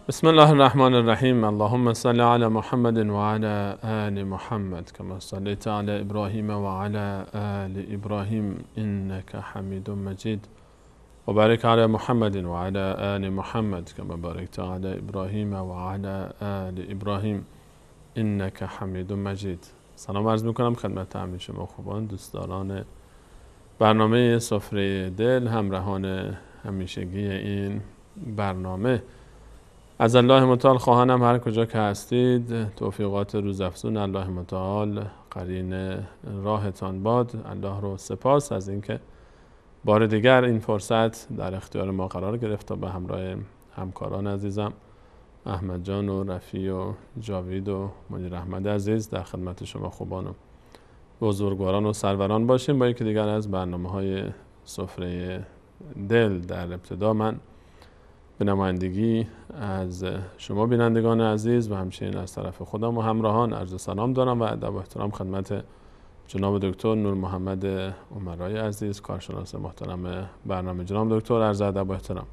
بسم الله الرحمن الرحیم. اللهم صل علی محمد و علی آل محمد كما صليت على ابراهیم و علی آل ابراهیم انك حمید مجید و بارک علی محمد و علی آل محمد كما باركت على ابراهیم و علی آل ابراهیم انك حمید مجید. سلام عرض میکنم خدمت همه شما خوبان، دوستداران برنامه سفره دل، همراهان همیشگی این برنامه. از الله متعال خواهانم هر کجا که هستید توفیقات روزافزون الله متعال قرین راهتان باد. الله رو سپاس از اینکه بار دیگر این فرصت در اختیار ما قرار گرفت تا به همراه همکاران عزیزم احمد جان و رفیع و جاوید و منیر احمد عزیز در خدمت شما خوبان و بزرگواران و سروران باشیم با یکی دیگر از برنامه‌های سفره دل. در ابتدا من به نمایندگی از شما بینندگان عزیز و همچنین از طرف خودم و همراهان عرض سلام دارم و ادب و احترام خدمت جناب دکتر نور محمد عمرای عزیز، کارشناس محترم برنامه. جناب دکتر عرض ادب و احترام.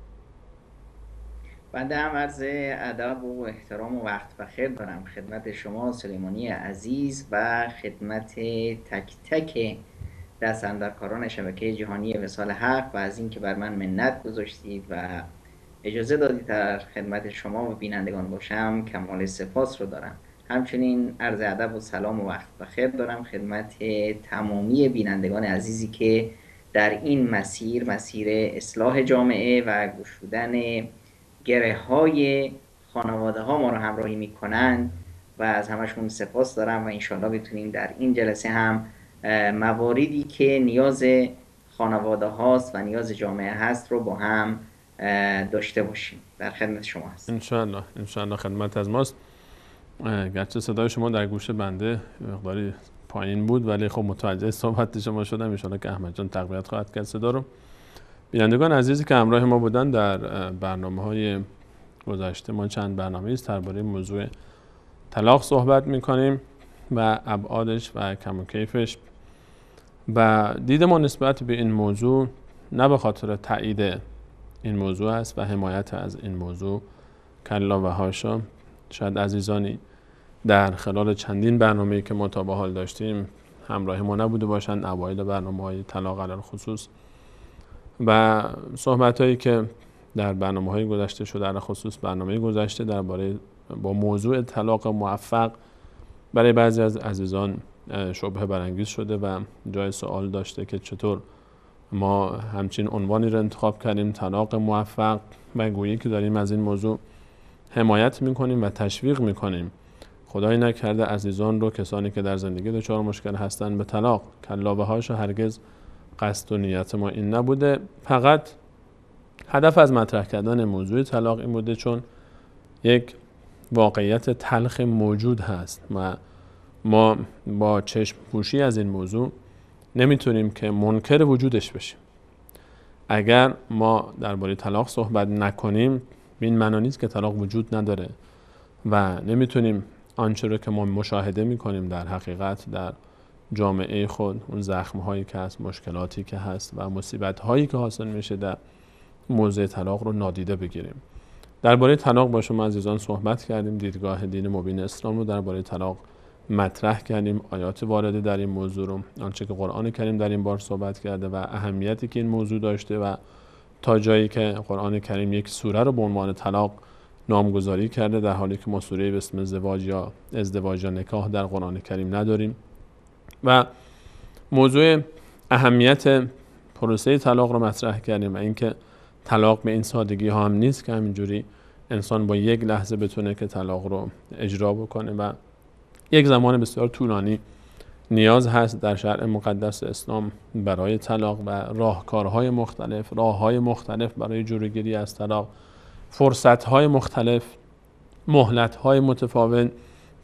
بنده هم عرض ادب و احترام و وقت بخیر دارم خدمت شما سلیمانی عزیز و خدمت تک تک دستاندرکاران شبکه جهانی وصال حق و از اینکه بر من منت گذاشتید و اجازه دادید در خدمت شما و بینندگان باشم کمال سپاس رو دارم. همچنین عرض ادب و سلام و وقت بخیر دارم خدمت تمامی بینندگان عزیزی که در این مسیر اصلاح جامعه و گشودن گره های خانواده ها ما رو همراهی میکنن و از همشون سپاس دارم و انشالله بتونیم در این جلسه هم مواردی که نیاز خانواده هاست و نیاز جامعه هست رو با هم داشته باشیم. در خدمت شما هست. انشالله خدمت از ماست. گرچه صدای شما در گوش بنده مقداری پایین بود ولی خب متوجه صحبت شما شدم. انشالله که احمد جان تقویت خواهد کرد صدا رو. بینندگان عزیزی که همراه ما بودن در برنامه‌های گذشته، ما چند برنامه است درباره موضوع طلاق صحبت می‌کنیم و ابعادش و کم و کیفش و دید ما نسبت به این موضوع نه به خاطر تایید این موضوع است و حمایت از این موضوع کلا و حاشا. شاید عزیزانی در خلال چندین برنامه‌ای که ما تا به حال داشتیم همراه ما نبوده باشند، اوایل برنامه‌های طلاق علی الخصوص و صحبت‌هایی که در برنامه‌های گذشته شده، در خصوص برنامه گذشته درباره با موضوع طلاق موفق برای بعضی از عزیزان شبهه برانگیز شده و جای سوال داشته که چطور ما همچین عنوانی رو انتخاب کردیم، طلاق موفق، و گویی که داریم از این موضوع حمایت میکنیم و تشویق میکنیم. خدای نکرده عزیزان رو، کسانی که در زندگی دچار مشکل هستن، به طلاق. کلا به حاشا، هرگز قصد و نیت ما این نبوده. فقط هدف از مطرح کردن موضوع طلاق این بوده چون یک واقعیت تلخ موجود هست و ما با چشم پوشی از این موضوع نمیتونیم که منکر وجودش بشیم. اگر ما درباره طلاق صحبت نکنیم این معنی نیست که طلاق وجود نداره و نمیتونیم آنچه رو که ما مشاهده میکنیم در حقیقت در جامعه خود، اون زخم‌هایی که هست، مشکلاتی که هست و مصیبت‌هایی که حاصل میشه در موضوع طلاق رو نادیده بگیریم. درباره طلاق با شما عزیزان صحبت کردیم، دیدگاه دین مبین اسلام رو درباره طلاق مطرح کردیم، آیات وارده در این موضوع رو، آنچه که قرآن کریم در این بار صحبت کرده و اهمیتی که این موضوع داشته و تا جایی که قرآن کریم یک سوره رو به عنوان طلاق نامگذاری کرده در حالی که ما سوره به اسم ازدواج یا نکاح در قرآن کریم نداریم و موضوع اهمیت پروسه طلاق رو مطرح کردیم و اینکه طلاق به این سادگی ها هم نیست که همینجوری انسان با یک لحظه بتونه که طلاق رو اجرا بکنه و یک زمان بسیار طولانی نیاز هست در شرع مقدس اسلام برای طلاق و راهکارهای مختلف، راههای مختلف برای جلوگیری از طلاق، فرصتهای مختلف، مهلتهای متفاوت،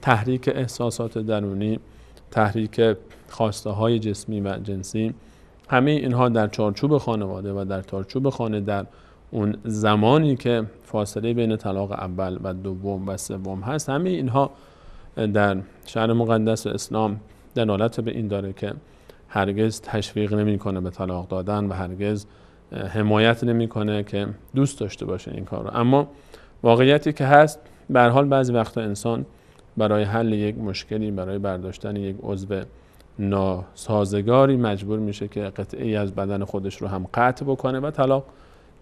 تحریک احساسات درونی، تحریک خواسته های جسمی و جنسی. همه اینها در چارچوب خانواده و در چارچوب خانه در اون زمانی که فاصله بین طلاق اول و دوم و سوم هست، همه اینها در شرع مقدس اسلام دلالت به این داره که هرگز تشویق نمیکنه به طلاق دادن و هرگز حمایت نمیکنه که دوست داشته باشه این کار رو. اما واقعیتی که هست، به هر حال بعضی وقتا انسان برای حل یک مشکلی، برای برداشتن یک عضو ناسازگاری مجبور میشه که قطعی از بدن خودش رو هم قطع بکنه و طلاق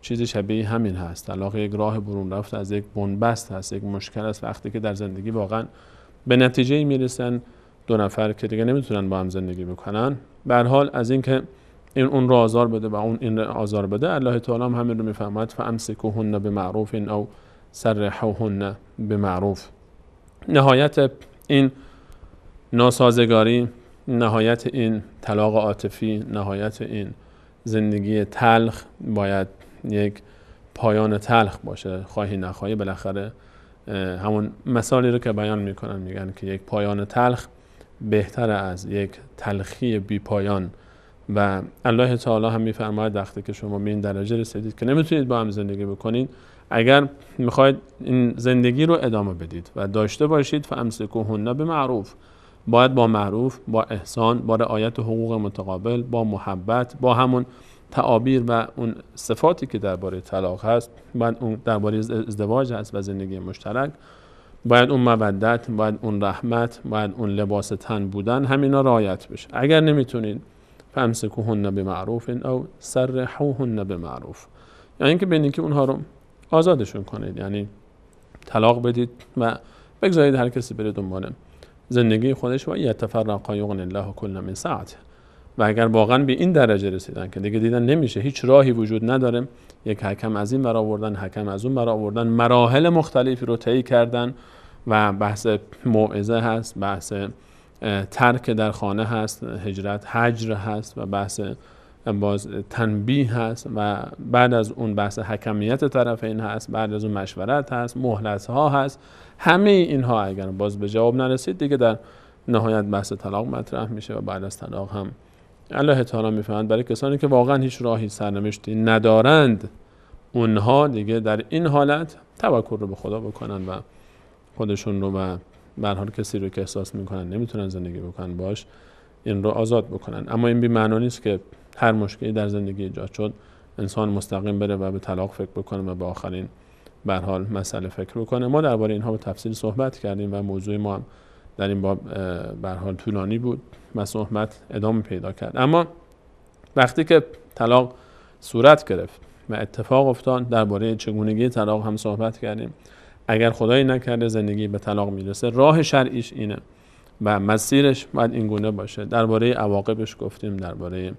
چیزی شبیه همین هست. طلاق یک راه برون رفت از یک بنبست هست، یک مشکل است. وقتی که در زندگی واقعا به نتیجه میرسن دو نفر که دیگه نمیتونن با هم زندگی بکنن، به هر حال از اینکه این اون رو آزار بده و اون این رو آزار بده، الله تعالی هم همین رو میفرماید فامسکوهن بمعروف او سرحوهن بمعروف. نهایت این ناسازگاری، نهایت این طلاق عاطفی، نهایت این زندگی تلخ باید یک پایان تلخ باشه، خواهی نخواهی. بالاخره همون مثالی رو که بیان میکنن، میگن که یک پایان تلخ بهتر از یک تلخی بی پایان. و الله تعالی هم میفرماید وقتی که شما به این درجه رسیدید که نمیتونید با هم زندگی بکنید، اگر میخواید این زندگی رو ادامه بدید و داشته باشید، فامسکوهن بمعروف، باید با معروف، با احسان، با رعایت حقوق متقابل، با محبت، با همون تعابیر و اون صفاتی که درباره طلاق هست، باید اون درباره ازدواج هست و زندگی مشترک، باید اون مودت، باید اون رحمت، باید اون لباس تن بودن، همینا رعایت بشه. اگر نمیتونید، فامسکوهن بمعروف او سرحوهن بمعروف، یعنی اینکه ببینید که اونها رو آزادشون کنید، یعنی طلاق بدید و بگذارید هر کسی بره دنبال زندگی خودش و یتفرقا یغنی الله کل من سعته. و اگر واقعا به این درجه رسیدن که دیگه دیدن نمیشه، هیچ راهی وجود نداره، یک حکم از این برا آوردن، حکم از اون برا آوردن، مراحل مختلفی رو طی کردن و بحث موعظه هست، بحث ترک در خانه هست، هجرت هجر هست و بحث باز تنبیه هست و بعد از اون بحث حکمیت طرفین هست، بعد از اون مشورت هست، مهلت ها هست. همه اینها اگر باز به جواب نرسید، دیگه در نهایت بحث طلاق مطرح میشه و بعد از طلاق هم الله تعالی میفهمد برای کسانی که واقعا هیچ راهی سرنوشتی ندارند، اونها دیگه در این حالت توکل رو به خدا بکنن و خودشون رو و به هر حال کسی رو که احساس میکنن نمیتونن زندگی بکنن باش، این رو آزاد بکنن. اما این بی معنی نیست که هر مشکلی در زندگی ایجاد شد انسان مستقیم بره و به طلاق فکر بکنه و به آخرین به هر حال مسئله فکر بکنه. ما درباره اینها به تفصیل صحبت کردیم و موضوع ما هم در این باب به هر حال طولانی بود و صحبت ادامه پیدا کرد. اما وقتی که طلاق صورت گرفت و اتفاق افتاد، درباره چگونگی طلاق هم صحبت کردیم. اگر خدایی نکرده زندگی به طلاق میرسه، راه شرعیش اینه و مسیرش باید این گونه باشه. درباره عواقبش گفتیم، درباره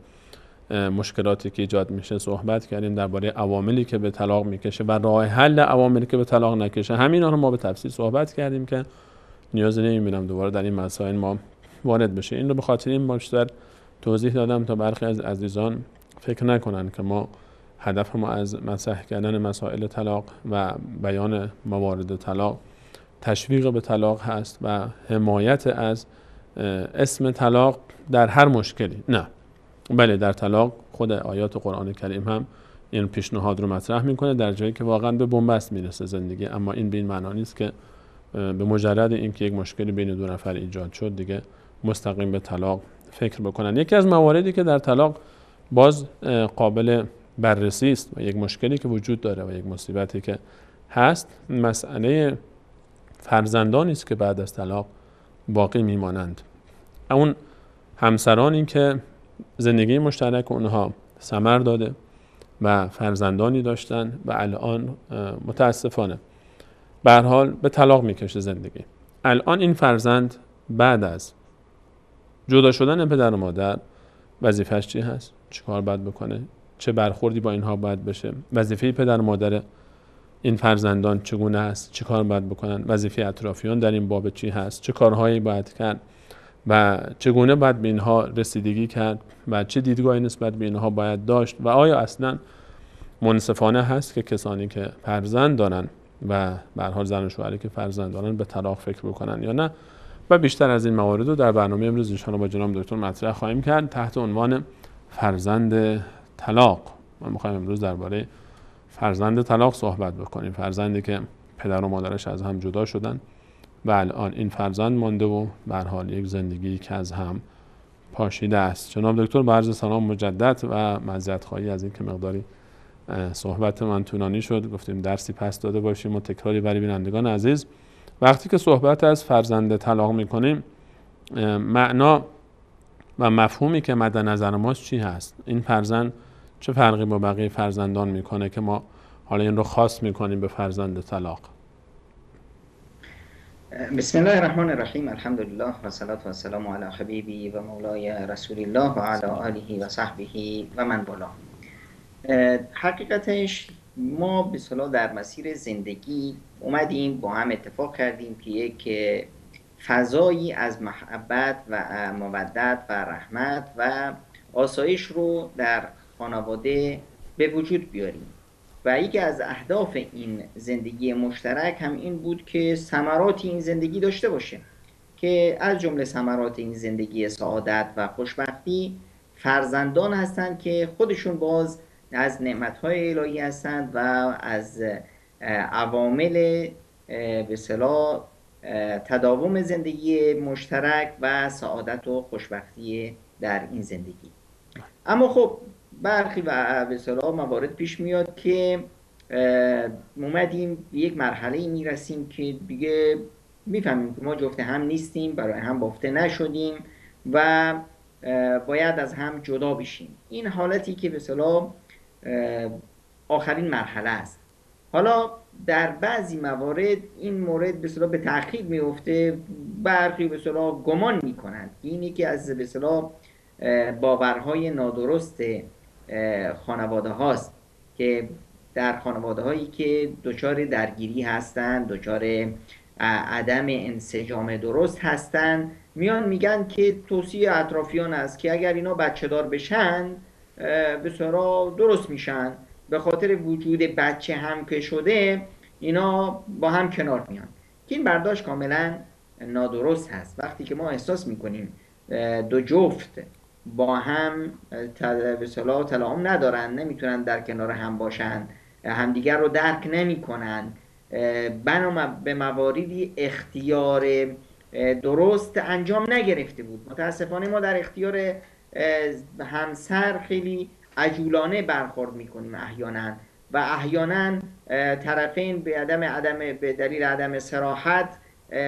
مشکلاتی که ایجاد میشه صحبت کردیم، درباره عواملی که به طلاق میکشه و راه حل عواملی که به طلاق نکشه، همینا رو ما به تفصیل صحبت کردیم که نیازی نمیبینم دوباره در این مسائل ما وارد بشه. این رو به خاطر این بیشتر توضیح دادم تا برخی از عزیزان فکر نکنن که ما هدف ما از مطرح کردن مسائل طلاق و بیان موارد طلاق تشویق به طلاق هست و حمایت از اسم طلاق در هر مشکلی. نه، بله، در طلاق خود آیات قرآن کریم هم این پیشنهاد رو مطرح میکنه در جایی که واقعا به بنبست میرسه زندگی. اما این به این معنا نیست که به مجرد اینکه یک مشکلی بین دو نفر ایجاد شد دیگه مستقیم به طلاق فکر بکنن. یکی از مواردی که در طلاق باز قابل بررسی است و یک مشکلی که وجود داره و یک مصیبتی که هست، مسئله فرزندانی است که بعد از طلاق باقی میمانند. اون همسرانی که زندگی مشترک اونها ثمر داده و فرزندانی داشتن و الان متاسفانه به هر حال به طلاق میکشه زندگی. الان این فرزند بعد از جدا شدن پدر و مادر وظیفه‌اش چی هست؟ چیکار باید بکنه؟ چه برخوردی با اینها باید بشه؟ وظیفه پدر و مادر این فرزندان چگونه است؟ چیکار باید بکنن؟ وظیفه اطرافیان در این باب چی هست؟ چه کارهایی باید کرد و چگونه باید به اینها رسیدگی کرد و چه دیدگاهی نسبت به اینها باید داشت و آیا اصلا منصفانه هست که کسانی که فرزند دارن و به هر حال زن و شوهری که فرزند دارن به طلاق فکر بکنن یا نه؟ و بیشتر از این موارد رو در برنامه امروز ان شاءالله با جناب دکتر مطرح خواهیم کرد تحت عنوان فرزند طلاق. ما می‌خوایم امروز درباره فرزند طلاق صحبت بکنیم، فرزندی که پدر و مادرش از هم جدا شدن و الان این فرزند مانده و به هر حال یک زندگی که از هم پاشیده است. جناب دکتر با عرض سلام مجدد و معذرت خواهی از این که مقداری صحبت من طولانی شد، گفتیم درسی پس داده باشیم و تکراری برای بینندگان عزیز. وقتی که صحبت از فرزند طلاق میکنیم، معنا و مفهومی که مد نظر ماست چی هست؟ این فرزند چه فرقی با بقیه فرزندان میکنه که ما حالا این رو خاص میکنیم به فرزند طلاق؟ بسم الله الرحمن الرحیم، الحمدلله و صلاة و سلام علی حبیبی و مولای رسول الله و علی آله و صحبه و من والا. حقیقتش ما به اصطلاح در مسیر زندگی اومدیم با هم اتفاق کردیم که یک فضایی از محبت و مودت و رحمت و آسایش رو در خانواده به وجود بیاریم و یکی از اهداف این زندگی مشترک هم این بود که ثمرات این زندگی داشته باشه، که از جمله ثمرات این زندگی سعادت و خوشبختی فرزندان هستند که خودشون باز از نعمت‌های الهی هستند و از عوامل به اصطلاح تداوم زندگی مشترک و سعادت و خوشبختی در این زندگی. اما خب برخی و به اصطلاح موارد پیش میاد که اومدیم یک مرحله میرسیم که دیگه میفهمیم که ما جفت هم نیستیم، برای هم بافته نشدیم و باید از هم جدا بشیم. این حالتی که به اصطلاح آخرین مرحله است. حالا در بعضی موارد این مورد به اصطلاح به تأخیر میفته، برخی به اصطلاح گمان میکنند. اینی که از به اصطلاح باورهای نادرست خانواده هاست که در خانواده هایی که دچار درگیری هستند، دچار عدم انسجام درست هستند، میان میگن که توصیه اطرافیان است که اگر اینا بچه دار بشن به اصطلاح درست میشن، به خاطر وجود بچه هم که شده اینا با هم کنار میان. که این برداشت کاملا نادرست هست. وقتی که ما احساس میکنیم دو جفت با هم به اصطلاح تلاهم ندارن، نمیتونن در کنار هم باشن، همدیگر رو درک نمیکنن، بنا به مواردی اختیار درست انجام نگرفته بود. متاسفانه ما در اختیار همسر خیلی عجولانه برخورد میکنیم احیانا و احیانا طرفین به دلیل عدم صراحت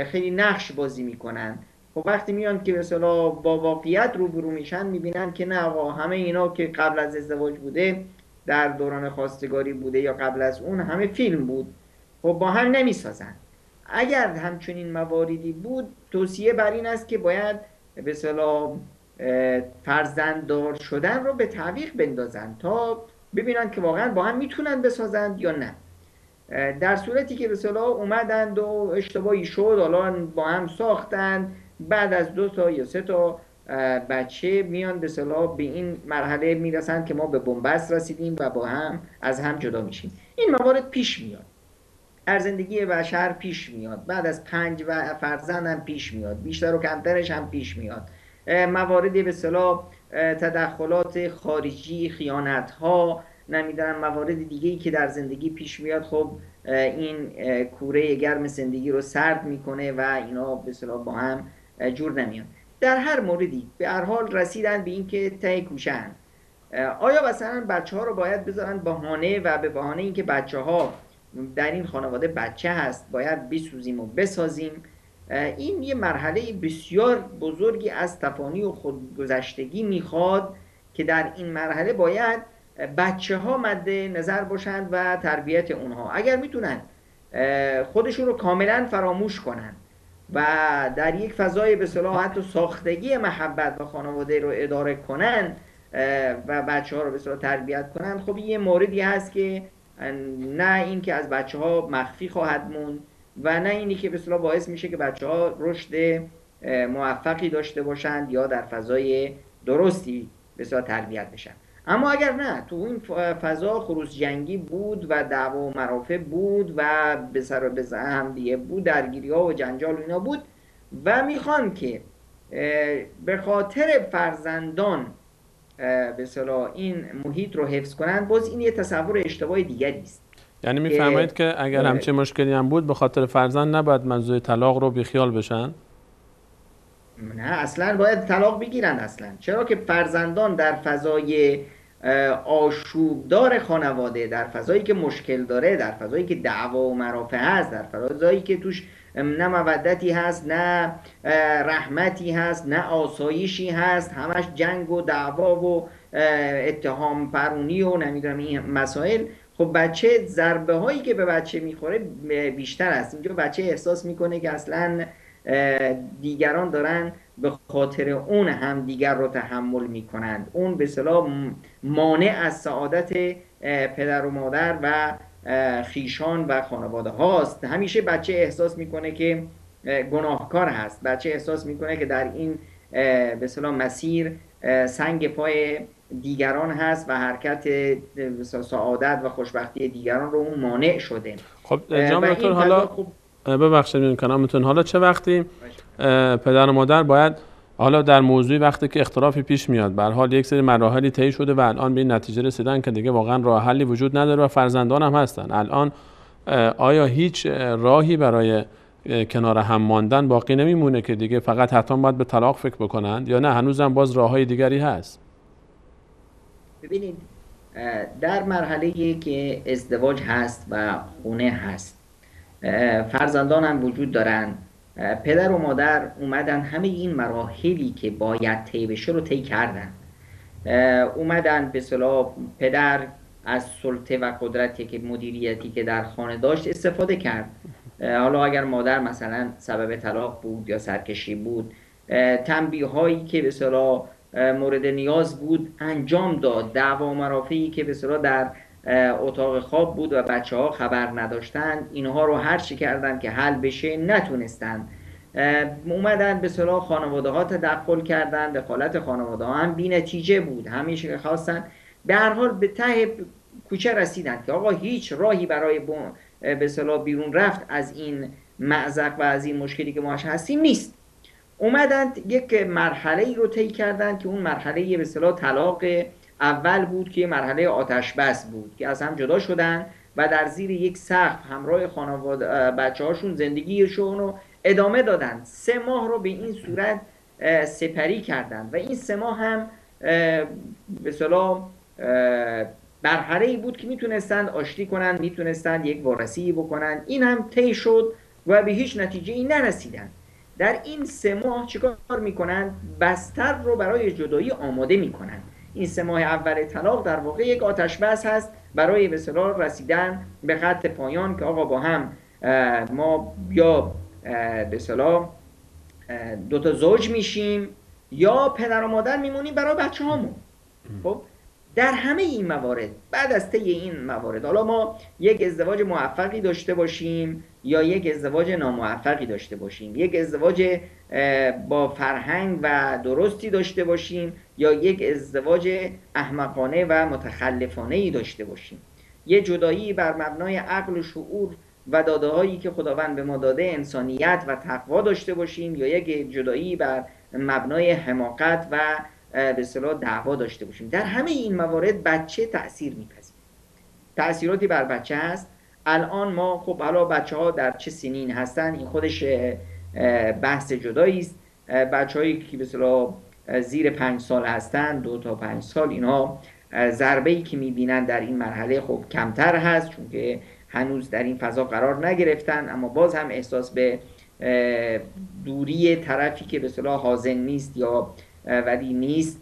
خیلی نقش بازی میکنن. خب وقتی میان که به اصطلاح با واقعیت روبرو میشن میبینن که نه آقا، همه اینا که قبل از ازدواج بوده، در دوران خواستگاری بوده یا قبل از اون، همه فیلم بود. خب با هم نمیسازن. اگر همچنین مواردی بود، توصیه بر این است که باید به اصطلاح فرزنددار شدن رو به تعویق بندازن تا ببینن که واقعا با هم میتونن بسازند یا نه. در صورتی که به اصطلاح اومدند و اشتباهی شد، حالا با هم ساختند، بعد از 2 تا یا 3 تا بچه میان به اصطلاح به این مرحله میرسن که ما به بنبست رسیدیم و با هم از هم جدا میشیم. این موارد پیش میاد، در زندگی بشر پیش میاد، بعد از 5 فرزند هم پیش میاد، بیشتر و کمترش هم پیش میاد. مواردی به اصطلاح تدخلات خارجی، خیانت ها، نمیدونم موارد دیگه‌ای که در زندگی پیش میاد، خب این کوره گرم زندگی رو سرد میکنه و اینا به اصطلاح با هم جور نمیان. در هر موردی به هر حال رسیدن به این که ته کوشن. آیا مثلا بچه ها رو باید بذارن بهانه و به بهانه این که بچه ها در این خانواده بچه هست باید بسوزیم و بسازیم؟ این یه مرحله بسیار بزرگی از تفانی و خودگذشتگی میخواد که در این مرحله باید بچه ها مد نظر باشند و تربیت اونها. اگر میتونن خودشون رو کاملا فراموش کنن و در یک فضای به اصطلاح حتی ساختگی محبت و خانواده رو اداره کنن و بچه ها رو به اصطلاح تربیت کنن، خب یه موردی هست که نه این که از بچه ها مخفی خواهد موند و نه اینی که به اصطلاح باعث میشه که بچه ها رشد موفقی داشته باشند یا در فضای درستی به اصطلاح تربیت بشن. اما اگر نه، تو این فضا خروس جنگی بود و دعوا و مرافع بود و به سر و به هم دیگه بود، درگیری ها و جنجال و اینا بود و میخوان که به خاطر فرزندان به اصطلاح این محیط رو حفظ کنن، باز این یه تصور اشتباه دیگری است. یعنی میفرمایید که اگر همچین مشکلی هم بود به خاطر فرزند نباید منظور طلاق رو بیخیال بشن؟ نه، اصلا باید طلاق بگیرن. اصلا چرا که فرزندان در فضای آشوبدار خانواده، در فضایی که مشکل داره، در فضایی که دعوا و مرافع هست، در فضایی که توش نه مودتی هست، نه رحمتی هست، نه آسایشی هست، همش جنگ و دعوا و اتهام پرونی و نمیدونم این مسائل، خب بچه ضربه هایی که به بچه میخوره بیشتر است. اینجا بچه احساس میکنه که اصلا دیگران دارن به خاطر اون هم دیگر رو تحمل میکنند، اون به اصطلاح مانع از سعادت پدر و مادر و خیشان و خانواده هاست. همیشه بچه احساس میکنه که گناهکار هست، بچه احساس میکنه که در این به اصطلاح مسیر سنگ پای دیگران هست و حرکت سعادت و خوشبختی دیگران رو اون مانع شده. خب جناب دکتر، حالا ببخشید میکنم، حالا چه وقتی پدر و مادر باید، حالا در موضوعی وقتی که اختلافی پیش میاد، به هر حال یک سری مراحلی طی شده و الان به این نتیجه رسیدن که دیگه واقعا راه حلی وجود نداره و فرزندان هم هستن، الان آیا هیچ راهی برای کنار هم ماندن باقی نمیمونه که دیگه فقط حتما باید به طلاق فکر بکنند، یا نه هنوزم باز راههای دیگری هست؟ ببینید، در مرحله‌ای که ازدواج هست و خونه هست، فرزندان هم وجود دارن، پدر و مادر اومدن همه این مراحلی که باید طی بشه رو طی کردن. اومدن به اصطلاح پدر از سلطه و قدرتی که مدیریتی که در خانه داشت استفاده کرد. حالا اگر مادر مثلا سبب طلاق بود یا سرکشی بود، تنبیه هایی که به اصطلاح مورد نیاز بود انجام داد، دعوا و مرافعی که به اصطلاح در اتاق خواب بود و بچه ها خبر نداشتن، اینها رو هر چی کردن که حل بشه نتونستن. اومدن به اصطلاح خانواده ها تدخل کردن، دخالت خانواده ها هم بی نتیجه بود، همیشه که خواستن به هر حال به ته کوچه رسیدن که آقا هیچ راهی برای به اصطلاح بیرون رفت از این مأزق و از این مشکلی که ماش هستیم نیست. اومدن یک مرحله ای رو طی کردن که اون مرحله به اصطلاح طلاق اول بود که مرحله آتش بس بود که از هم جدا شدن و در زیر یک سقف همراه خانواده بچه هاشون زندگیشون رو ادامه دادن. 3 ماه رو به این صورت سپری کردن و این 3 ماه هم به اصطلاح مرحله‌ای بود که میتونستند آشتی کنن، میتونستند یک وارسی بکنن. این هم طی شد و به هیچ نتیجه ای نرسیدن. در این 3 ماه چیکار میکنن؟ بستر رو برای جدایی آماده میکنن. این 3 ماه اول طلاق در واقع یک آتش بس هست برای به اصطلاح رسیدن به خط پایان که آقا با هم ما یا به اصطلاح 2 تا زوج میشیم یا پدر و مادر میمونیم برای بچه هامون. خب در همه این موارد، بعد از طی این موارد، حالا ما یک ازدواج موفقی داشته باشیم یا یک ازدواج ناموفقی داشته باشیم، یک ازدواج با فرهنگ و درستی داشته باشیم یا یک ازدواج احمقانه و متخلفانه‌ای داشته باشیم، یه جدایی بر مبنای عقل و شعور و داده‌هایی که خداوند به ما داده انسانیت و تقوا داشته باشیم یا یک جدایی بر مبنای حماقت و به اصطلاح دعوا داشته باشیم، در همه این موارد بچه تأثیر میپذیره. تأثیراتی بر بچه هست. الان ما خب حالا بچه ها در چه سنین هستن این خودش بحث جدایی است. بچه‌هایی که به اصطلاح زیر 5 سال هستن، 2 تا 5 سال، اینها ضربه‌ای که میبینن در این مرحله خب کمتر هست چون که هنوز در این فضا قرار نگرفتن، اما باز هم احساس به دوری طرفی که به اصطلاح حاضن نیست یا ولی نیست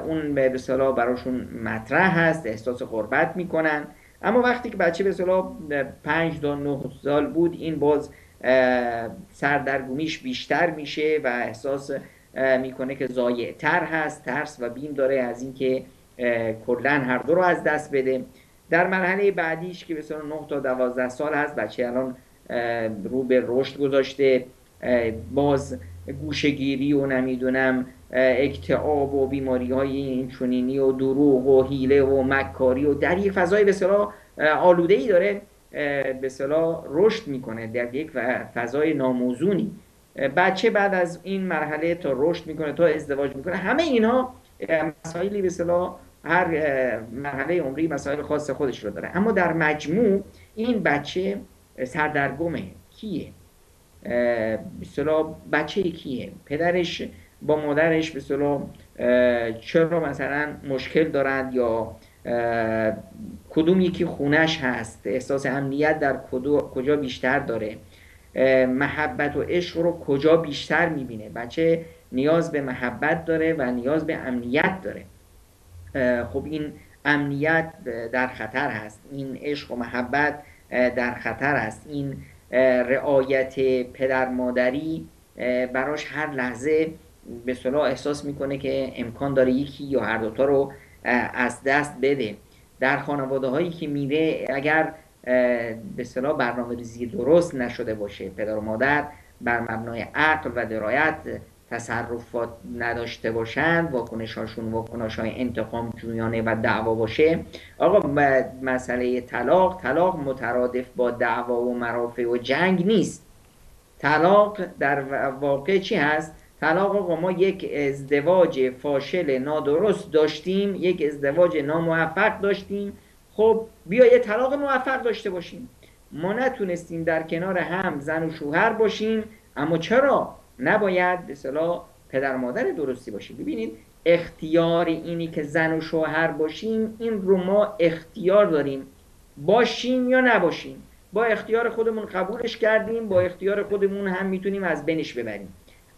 اون به اصطلاح براشون مطرح هست، احساس غربت میکنن. اما وقتی که بچه به اصطلاح 5 تا 9 سال بود، این باز سردرگمیش بیشتر میشه و احساس میکنه که ضایع‌تر هست، ترس و بیم داره از اینکه کلا هر دو رو از دست بده. در مرحله بعدیش که به اصطلاح 9 تا 12 سال هست، بچه الان رو به رشد گذاشته، باز گوشه‌گیری و نمیدونم اکتئاب و بیماری های این چنینی و دروغ و حیله و مکاری و در یک فضای به اصطلاح آلوده‌ای داره به اصطلاح رشد میکنه، در یک فضای ناموزونی. بچه بعد از این مرحله تا رشد میکنه تا ازدواج میکنه، همه اینها مسائلی به اصطلاح هر مرحله عمری مسائل خاص خودش رو داره. اما در مجموع این بچه سردرگمه. کیه؟ به اصطلاح بچه کیه؟ پدرش با مادرش به اصطلاح چرا مثلا مشکل دارند یا کدوم یکی خونش هست، احساس امنیت در کجا بیشتر داره، محبت و عشق رو کجا بیشتر میبینه. بچه نیاز به محبت داره و نیاز به امنیت داره. خب این امنیت در خطر هست، این عشق و محبت در خطر هست، این رعایت پدر مادری براش هر لحظه به صلاح احساس میکنه که امکان داره یکی یا هر دوتا رو از دست بده. در خانواده هایی که میره اگر به صلاح برنامه ریزی درست نشده باشه، پدر و مادر بر مبنای عقل و درایت تصرفات نداشته باشند، واکنش هاشون واکنش های انتقام جویانه و دعوا باشه، آقا مسئله طلاق مترادف با دعوا و مرافع و جنگ نیست. طلاق در واقع چی هست؟ طلاق آقا ما یک ازدواج فاشل نادرست داشتیم، یک ازدواج ناموفق داشتیم، خب بیا یه طلاق موفق داشته باشیم. ما نتونستیم در کنار هم زن و شوهر باشیم، اما چرا نباید به اصطلاح پدر و مادر درستی باشیم؟ ببینید اختیار اینی که زن و شوهر باشیم، این رو ما اختیار داریم باشیم یا نباشیم. با اختیار خودمون قبولش کردیم، با اختیار خودمون هم میتونیم از بینش ببریم.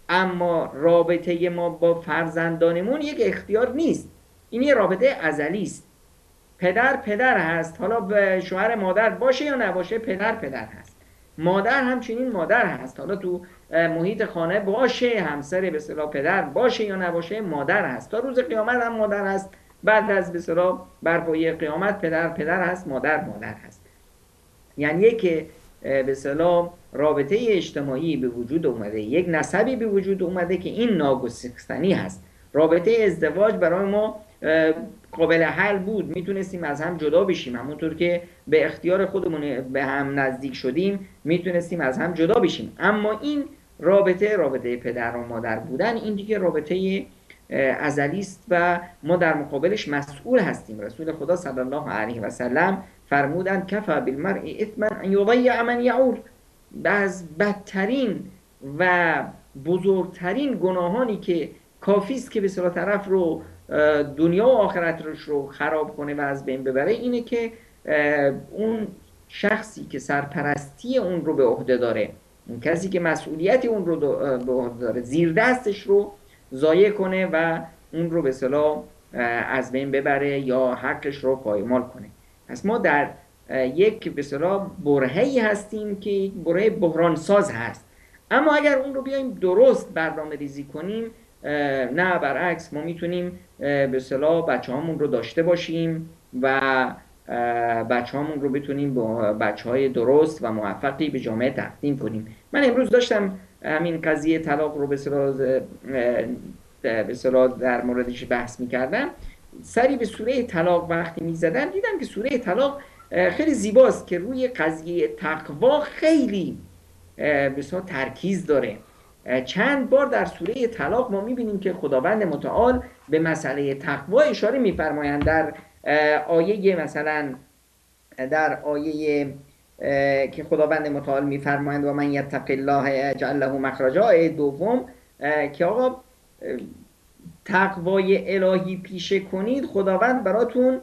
اما رابطه ما با فرزندانمون یک اختیار نیست، این یه رابطه ازلی است. پدر هست، حالا به شوهر مادر باشه یا نباشه، پدر هست. مادر همچنین مادر هست، حالا تو محیط خانه باشه، همسر به اصطلاح پدر باشه یا نباشه، مادر هست. تا روز قیامت هم مادر هست. بعد از به اصطلاح برپایه قیامت پدر هست، مادر هست. یعنی که به اصطلاح رابطه اجتماعی به وجود اومده، یک نسبی به وجود اومده که این ناگسستنی هست. رابطه ازدواج برای ما قابل حل بود، میتونستیم از هم جدا بشیم، همونطور که به اختیار خودمون به هم نزدیک شدیم میتونستیم از هم جدا بشیم. اما این رابطه پدر و مادر بودن، این دیگه رابطه ازلی است و ما در مقابلش مسئول هستیم. رسول خدا صلی الله علیه و سلم فرمودند کفى بالمرء اثما ان یضیع من یعول. از بدترین و بزرگترین گناهانی که کافی است که به اصطلاح طرف رو دنیا و آخرتش رو خراب کنه و از بین ببره، اینه که اون شخصی که سرپرستی اون رو به عهده داره، اون کسی که مسئولیت اون رو به عهده داره، زیر دستش رو ضایع کنه و اون رو به اصطلاح از بین ببره یا حقش رو پایمال کنه. پس ما در یک به اصطلاح برهه‌ای هستیم که یک برهه بحران ساز هست. اما اگر اون رو بیایم درست برنامه ریزی کنیم، نه برعکس، ما میتونیم به اصطلاح بچه‌هامون رو داشته باشیم و بچه‌هامون رو بتونیم با بچه‌های درست و موفقی به جامعه تقدیم کنیم. من امروز داشتم همین قضیه طلاق رو به اصطلاح در موردش بحث می‌کردم. سری به سوره طلاق وقتی می‌زدم دیدم که سوره طلاق خیلی زیباست که روی قضیه تقوا خیلی به اصطلاح ترکیز داره. چند بار در سوره طلاق ما می‌بینیم که خداوند متعال به مسئله تقوا اشاره می‌فرمایند. در آیه مثلا در آیه که خداوند متعال می‌فرمایند و من یتق الله یجعل له مخرجا، آیه دوم، که آقا تقوای الهی پیشه کنید، خداوند براتون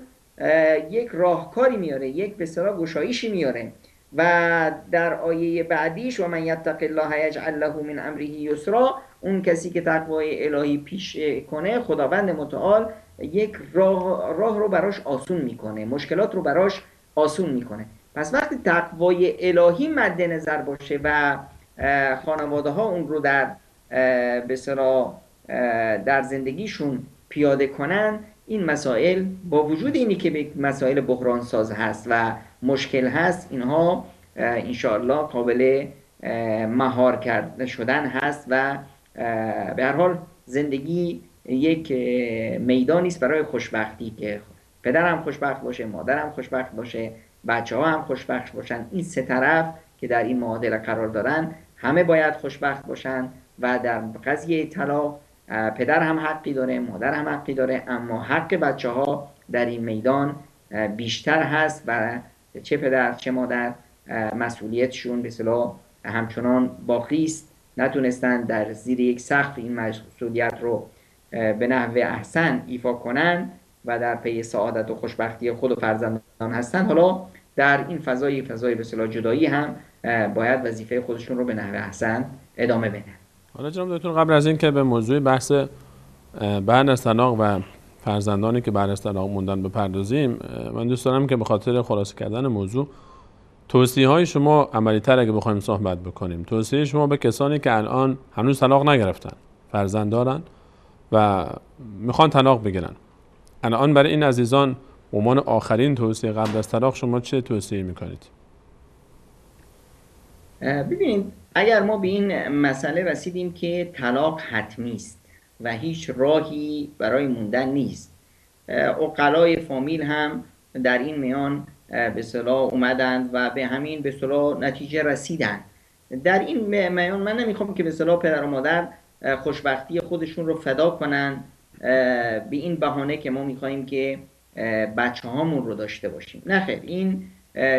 یک راهکاری میاره، یک به اصطلاح گشایشی میاره. و در آیه بعدیش و من یتق الله یجعل له من امره یسرا، اون کسی که تقوای الهی پیشه کنه، خداوند متعال یک راه رو براش آسون میکنه، مشکلات رو براش آسون میکنه. پس وقتی تقوای الهی مد نظر باشه و خانواده ها اون رو در به اصطلاح در زندگیشون پیاده کنن، این مسائل با وجود اینی که به مسائل بحران ساز هست و مشکل هست، اینها انشاءالله قابل مهار کرده شدن هست و به هر حال زندگی یک میدانی است برای خوشبختی که پدرم خوشبخت باشه، مادرم خوشبخت باشه، بچه‌ها هم خوشبخت باشن. این سه طرف که در این معادله قرار دارن همه باید خوشبخت باشن. و در قضیه طلاق پدر هم حقی داره، مادر هم حقی داره، اما حق بچه‌ها در این میدان بیشتر هست و چه پدر چه مادر مسئولیتشون به اصطلاح همچنان باقی است، نتونستن در زیر یک سقف این مسئولیت رو به نحو احسن ایفا کنن و در پی سعادت و خوشبختی خود و فرزندان هستن، حالا در این فضای به اصطلاح جدایی هم باید وظیفه خودشون رو به نحو احسن ادامه بدن. حالا جناب دکتر، قبل از این که به موضوع بحث بعد از طلاق و فرزندانی که بعد از طلاق موندن بپردازیم، من دوست دارم که به خاطر خلاصه کردن موضوع توصیه های شما عملی تر اگه بخوایم صحبت بکنیم، توصیه شما به کسانی که الان هنوز طلاق نگرفتن، فرزند دارن و میخوان طلاق بگیرن، الان برای این عزیزان به عنوان آخرین توصیه قبل از طلاق شما چه توصیه میکنید؟ ببینید، اگر ما به این مسئله رسیدیم که طلاق حتمی است و هیچ راهی برای موندن نیست، عقلای فامیل هم در این میان به اصطلاح اومدند و به همین به اصطلاح نتیجه رسیدند. در این میان من نمیخوام که به اصطلاح پدر و مادر خوشبختی خودشون رو فدا کنن به این بهانه که ما میخوایم که بچه هامون رو داشته باشیم. نه خیر، این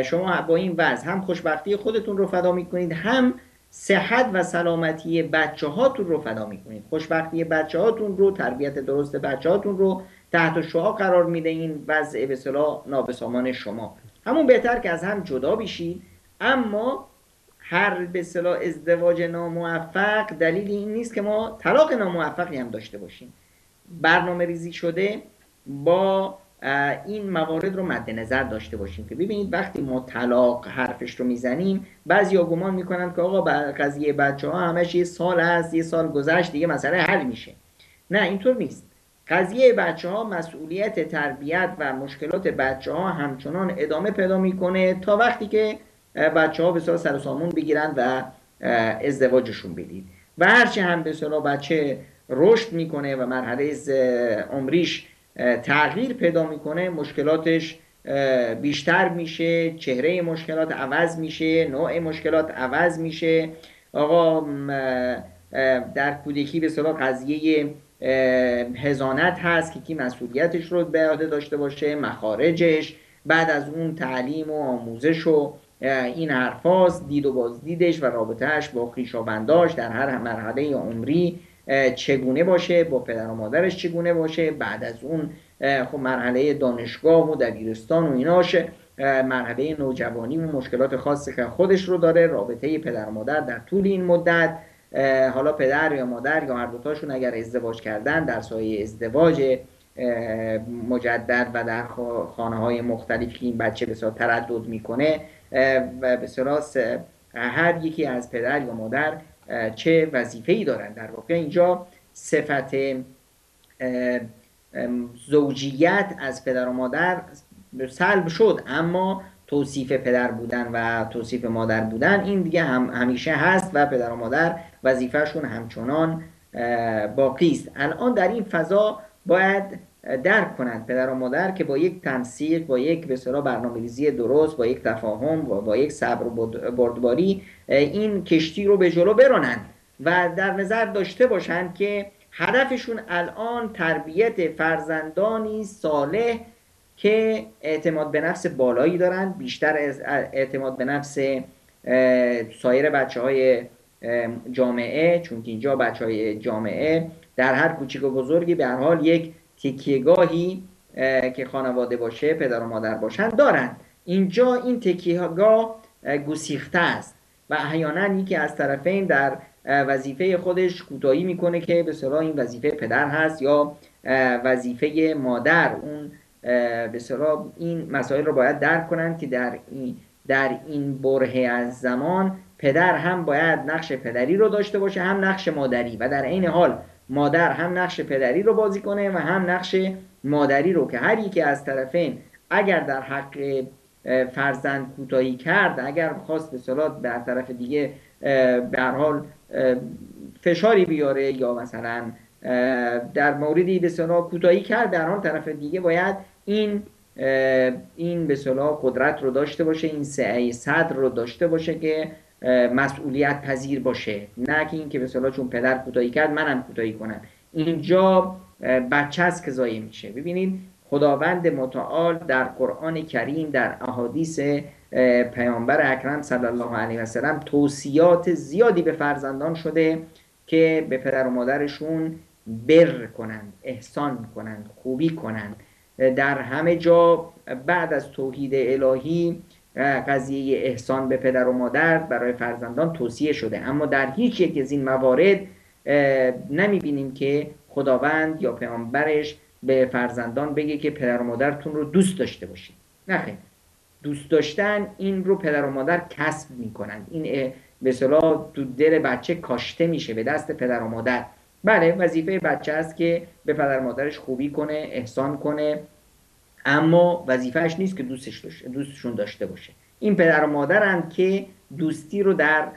شما با این وضع هم خوشبختی خودتون رو فدا میکنید، هم صحت و سلامتی بچه هاتون رو فدا میکنید. خوشبختی بچه هاتون رو، تربیت درست بچه هاتون رو تحت شعاع قرار میده این وضع به اصطلاح نابسامان شما. همون بهتر که از هم جدا بشید. اما هر به اصطلاح ازدواج ناموفق دلیل این نیست که ما طلاق ناموفقی هم داشته باشیم. برنامه ریزی شده با این موارد رو مد نظر داشته باشیم که ببینید وقتی ما طلاق حرفش رو میزنیم، بعضیا گمان میکنن که آقا قضیه بچه ها همش یه سال هست، یه سال گذشت دیگه مسئله حل میشه. نه، اینطور نیست. قضیه بچه ها، مسئولیت تربیت و مشکلات بچه ها همچنان ادامه پیدا میکنه تا وقتی که بچه ها به اصطلاح سر و سامون بگیرن و ازدواجشون بدید. و هرچی هم به اصطلاح بچه رشد میکنه و مرحله عمریش تغییر پیدا میکنه، مشکلاتش بیشتر میشه، چهره مشکلات عوض میشه، نوع مشکلات عوض میشه. آقا در کودکی به اصطلاح قضیه حضانت هست که کی مسئولیتش رو به عهده داشته باشه، مخارجش، بعد از اون تعلیم و آموزش و این حرفاست، دید و بازدیدش و رابطهش با خویشاونداش در هر مرحله عمری چگونه باشه، با پدر و مادرش چگونه باشه، بعد از اون خب مرحله دانشگاه و دبیرستان و ایناش، مرحله نوجوانی و مشکلات خاصی که خودش رو داره، رابطه پدر و مادر در طول این مدت، حالا پدر یا مادر یا هر دوتاشون اگر ازدواج کردن در سایه ازدواج مجدد و در خانه های مختلفی که این بچه بسیار تردد میکنه و بسیار هر یکی از پدر یا مادر چه وظیفه‌ای دارن. در واقع اینجا صفت زوجیت از پدر و مادر سلب شد، اما توصیف پدر بودن و توصیف مادر بودن این دیگه همیشه هست و پدر و مادر وظیفهشون همچنان باقی است. الان در این فضا باید درک کنند پدر و مادر که با یک تنسیق، با یک به اصطلاح برنامه‌ریزی درست، با یک تفاهم و با یک صبر و بردباری این کشتی رو به جلو برانند و در نظر داشته باشند که هدفشون الان تربیت فرزندانی صالح که اعتماد به نفس بالایی دارند، بیشتر از اعتماد به نفس سایر بچه‌های جامعه، چون که اینجا بچه‌های جامعه در هر کوچیک و بزرگی به هر حال یک تکیه‌گاهی که خانواده باشه، پدر و مادر باشن دارند. اینجا این تکیه‌گاه گسیخته است و احیانا یکی از طرفین در وظیفه خودش کوتاهی میکنه که به اصطلاح این وظیفه پدر هست یا وظیفه مادر. اون به اصطلاح این مسائل رو باید درک کنند که در این برهه از زمان پدر هم باید نقش پدری رو داشته باشه، هم نقش مادری، و در عین حال مادر هم نقش پدری رو بازی کنه و هم نقش مادری رو، که هر یکی از طرفین اگر در حق فرزند کوتاهی کرد، اگر خواست به اصطلاح در طرف دیگه به هر حال فشاری بیاره یا مثلا در موردی به اصطلاح کوتاهی کرد، در آن طرف دیگه باید این به اصطلاح قدرت رو داشته باشه، این سعی صدر رو داشته باشه که مسئولیت پذیر باشه، نه که این که به اصطلاح چون پدر کوتاهی کرد منم کوتاهی کنم. اینجا بچه است که ضایع میشه. ببینید خداوند متعال در قرآن کریم، در احادیث پیامبر اکرم صلی الله علیه و سلم توصیات زیادی به فرزندان شده که به پدر و مادرشون بر کنند، احسان کنند، خوبی کنند. در همه جا بعد از توحید الهی قضیه احسان به پدر و مادر برای فرزندان توصیه شده، اما در هیچ یک از این موارد نمیبینیم که خداوند یا پیامبرش به فرزندان بگه که پدر و مادرتون رو دوست داشته باشید. نه خیر، دوست داشتن این رو پدر و مادر کسب میکنن، این به اصطلاح تو دل بچه کاشته میشه به دست پدر و مادر. بله وظیفه بچه است که به پدر و مادرش خوبی کنه، احسان کنه، اما وظیفهش نیست که دوستشون داشته باشه. این پدر و مادرند که دوستی رو در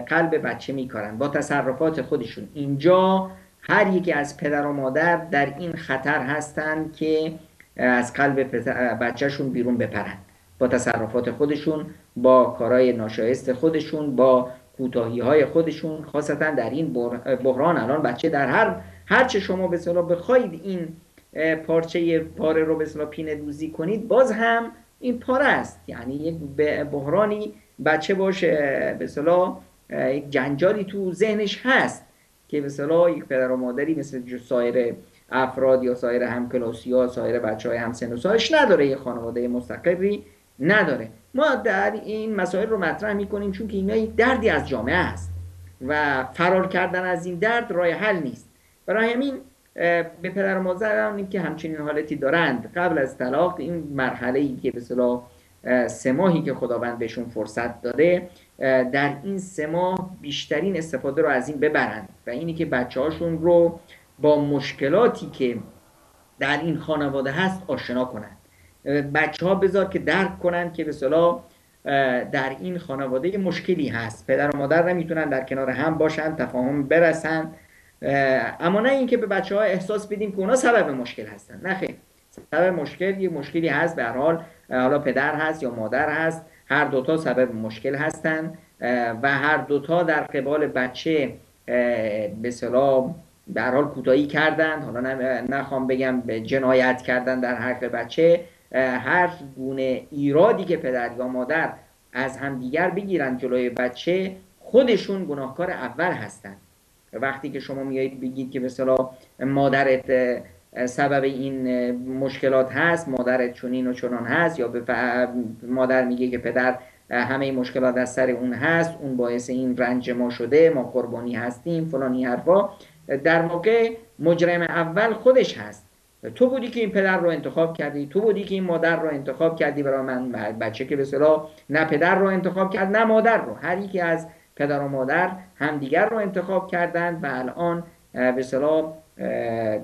قلب بچه میکنن با تصرفات خودشون. اینجا هر یکی از پدر و مادر در این خطر هستند که از قلب بچهشون بیرون بپرن با تصرفات خودشون، با کارهای ناشایست خودشون، با کوتاهی های خودشون. خاصتا در این بحران الان بچه در هر چه شما به اصطلاح بخواید این پاره رو به اصطلاح پینه دوزی کنید، باز هم این پاره است. یعنی یک بحرانی بچه باشه به اصطلاح یک جنجالی تو ذهنش هست که به اصطلاح یک پدر و مادری مثل سایر افراد یا سایر همکلاسی ها، سایر بچهای همسن و سالش نداره، یک خانواده مستقری نداره. ما در این مسائل رو مطرح میکنیم چون که اینا یک دردی از جامعه است و فرار کردن از این درد راه حل نیست. برای همین به پدر و مادر که همچنین حالتی دارند قبل از طلاق، این مرحله‌ای که به اصطلاح 3 ماهی که خداوند بهشون فرصت داده، در این 3 ماه بیشترین استفاده رو از این ببرند و اینی که بچه‌هاشون رو با مشکلاتی که در این خانواده هست آشنا کنند. بچه‌ها بذار که درک کنند که به اصطلاح در این خانواده مشکلی هست، پدر و مادر نمیتونن در کنار هم باشن، تفاهم برسن، اما نه اینکه به بچه‌ها احساس بدیم که اونا سبب مشکل هستن. نه خیر، سبب مشکل یه مشکلی هست، به هر حال حالا پدر هست یا مادر هست، هر دوتا سبب مشکل هستن و هر دوتا در قبال بچه به اصطلاح به هر حال کوتاهی کردن. حالا نخوام بگم جنایت کردن در حق بچه، هر گونه ایرادی که پدر یا مادر از همدیگر بگیرن جلوی بچه، خودشون گناهکار اول هستن. وقتی که شما میایید بگید که به اصطلاح مادرت سبب این مشکلات هست، مادرت چنین و چنان هست، یا به مادر میگه که پدر همه مشکلات از سر اون هست، اون باعث این رنج ما شده، ما قربانی هستیم، فلانی حرفا، در واقع مجرم اول خودش هست. تو بودی که این پدر رو انتخاب کردی، تو بودی که این مادر رو انتخاب کردی برای من. بچه که به اصطلاح نه پدر رو انتخاب کرد نه مادر رو، هر یکی از پدر و مادر همدیگر رو انتخاب کردند و الان به اصطلاح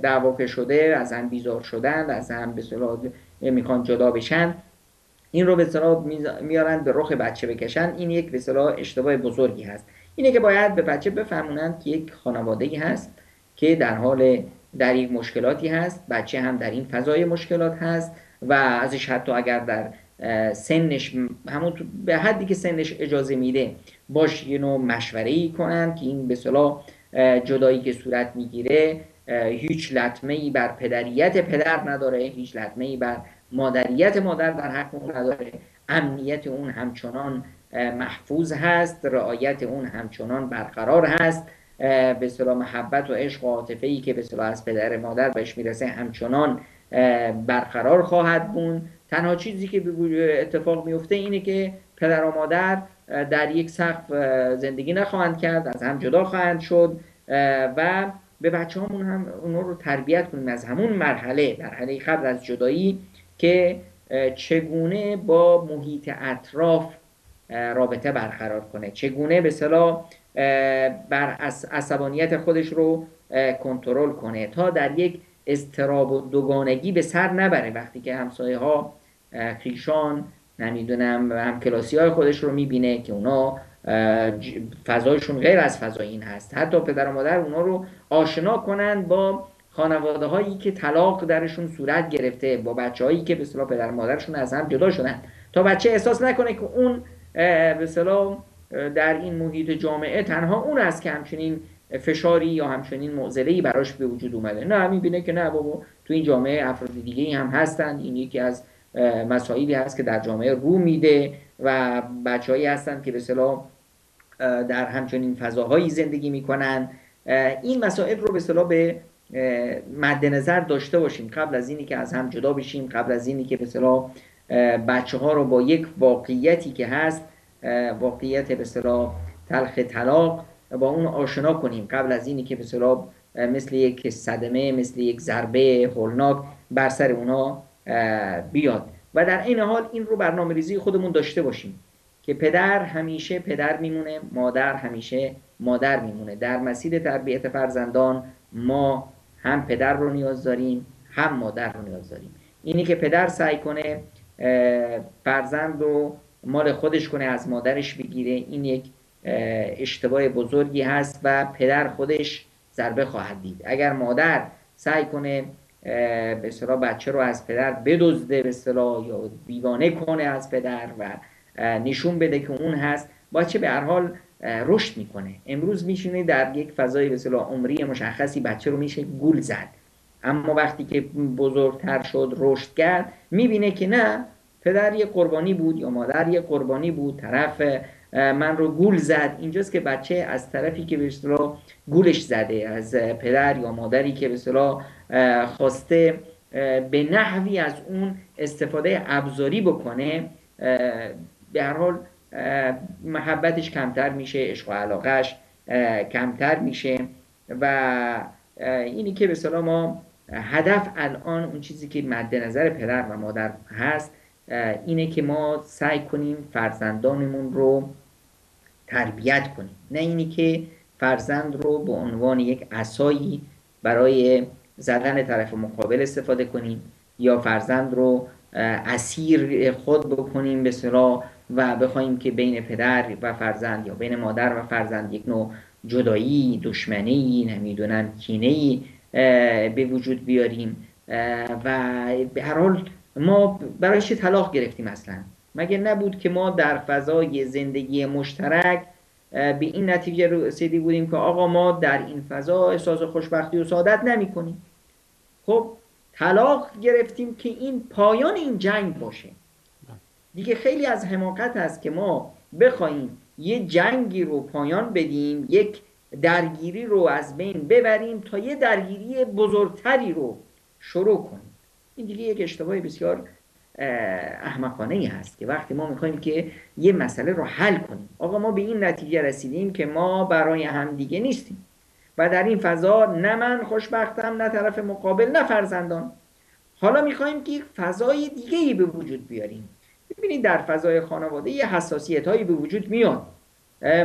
دعوا شده، از هم بیزار شدند، از هم به اصطلاح میخوان جدا بشن، این رو به اصطلاح میارن به رخ بچه بکشن. این یک به اصطلاح اشتباه بزرگی هست. اینه که باید به بچه بفهمونند که یک خانواده‌ای هست که در یک مشکلاتی هست، بچه هم در این فضای مشکلات هست و ازش حتی اگر در سنش همون به حدی که سنش اجازه میده باش یه نوع مشوره‌ای کنن که این به اصطلاح جدایی که صورت میگیره هیچ لطمه‌ای بر پدریت پدر نداره، هیچ لطمه‌ای بر مادریت مادر در حق اون نداره، امنیت اون همچنان محفوظ هست، رعایت اون همچنان برقرار هست، به اصطلاح محبت و عشق و عاطفه‌ای که به اصطلاح از پدر مادر بهش میرسه همچنان برقرار خواهد بود. تنها چیزی که اتفاق میفته اینه که پدر و مادر در یک سقف زندگی نخواهند کرد، از هم جدا خواهند شد و به بچه‌هامون هم اونا رو تربیت کنیم از همون مرحله قبل از جدایی که چگونه با محیط اطراف رابطه برقرار کنه، چگونه به اصطلاح بر عصبانیت خودش رو کنترل کنه تا در یک اضطراب و دوگانگی به سر نبره. وقتی که همسایه ها، خویشان، نمیدونم همکلاسی های خودش رو میبینه که اونا فضایشون غیر از فضای این هست، حتی پدر و مادر اونا رو آشنا کنن با خانواده هایی که طلاق درشون صورت گرفته، با بچه هایی که به اصطلاح پدر و مادرشون از هم جدا شدن، تا بچه احساس نکنه که اون به اصطلاح در این محیط جامعه تنها اون است که همچنین فشاری یا همچنین معضله‌ای براش به وجود اومده. نه، میبینه که نه بابا، تو این جامعه افراد دیگه‌ای هم هستن، این یکی از مسائلی هست که در جامعه رو میده و بچه‌هایی هستن که به اصطلاح در همچنین فضاهایی زندگی میکنن. این مسائل رو به اصطلاح به مد نظر داشته باشیم قبل از اینی که از هم جدا بشیم، قبل از اینی که به اصطلاح بچه ها رو با یک واقعیتی که هست، واقعیت به اصطلاح تلخ طلاق، با اون آشنا کنیم قبل از اینی که به اصطلاح مثل یک صدمه، مثل یک ضربه هولناک بر سر اونا بیاد. و در این حال این رو برنامه ریزی خودمون داشته باشیم که پدر همیشه پدر میمونه، مادر همیشه مادر میمونه. در مسیر تربیت فرزندان ما هم پدر رو نیاز داریم، هم مادر رو نیاز داریم. اینی که پدر سعی کنه فرزند رو مال خودش کنه، از مادرش بگیره، این یک اشتباه بزرگی هست و پدر خودش ضربه خواهد دید. اگر مادر سعی کنه به اصطلاح بچه رو از پدر بدزده، به اصطلاح یا بیگانه کنه از پدر و نشون بده که اون هست، بچه به هر حال رشد میکنه. امروز میشونه در یک فضای به اصطلاح عمری مشخصی بچه رو میشه گول زد، اما وقتی که بزرگتر شد، رشد کرد، میبینه که نه، پدر یه قربانی بود یا مادر یه قربانی بود، طرف من رو گول زد. اینجاست که بچه از طرفی که به اصطلاح گولش زده، از پدر یا مادری که به اصطلاح خواسته به نحوی از اون استفاده ابزاری بکنه، به هر حال محبتش کمتر میشه، عشق و علاقهش کمتر میشه. و اینی که به اصطلاح ما هدف الان اون چیزی که مد نظر پدر و مادر هست اینه که ما سعی کنیم فرزندانمون رو تربیت کنیم، نه اینی که فرزند رو به عنوان یک عصایی برای زدن طرف مقابل استفاده کنیم یا فرزند رو اسیر خود بکنیم به اصطلاح و بخوایم که بین پدر و فرزند یا بین مادر و فرزند یک نوع جدایی، دشمنی، نمیدونم کینه‌ای به وجود بیاریم. و به هر حال ما برای چه طلاق گرفتیم اصلا؟ مگه نبود که ما در فضای زندگی مشترک به این نتیجه رسیده بودیم که آقا ما در این فضا احساس خوشبختی و سعادت نمی کنیم؟ خب طلاق گرفتیم که این پایان این جنگ باشه. دیگه خیلی از حماقت هست که ما بخوایم یه جنگی رو پایان بدیم، یک درگیری رو از بین ببریم تا یه درگیری بزرگتری رو شروع کنیم. این دیگه یک اشتباه بسیار احمقانه ای هست که وقتی ما میخوایم که یه مسئله رو حل کنیم، آقا ما به این نتیجه رسیدیم که ما برای هم دیگه نیستیم و در این فضا نه من خوشبختم، نه طرف مقابل، نه فرزندان. حالا میخوایم که یک فضای دیگه ای به وجود بیاریم. ببینید در فضای خانواده یه حساسیت هایی به وجود میاد.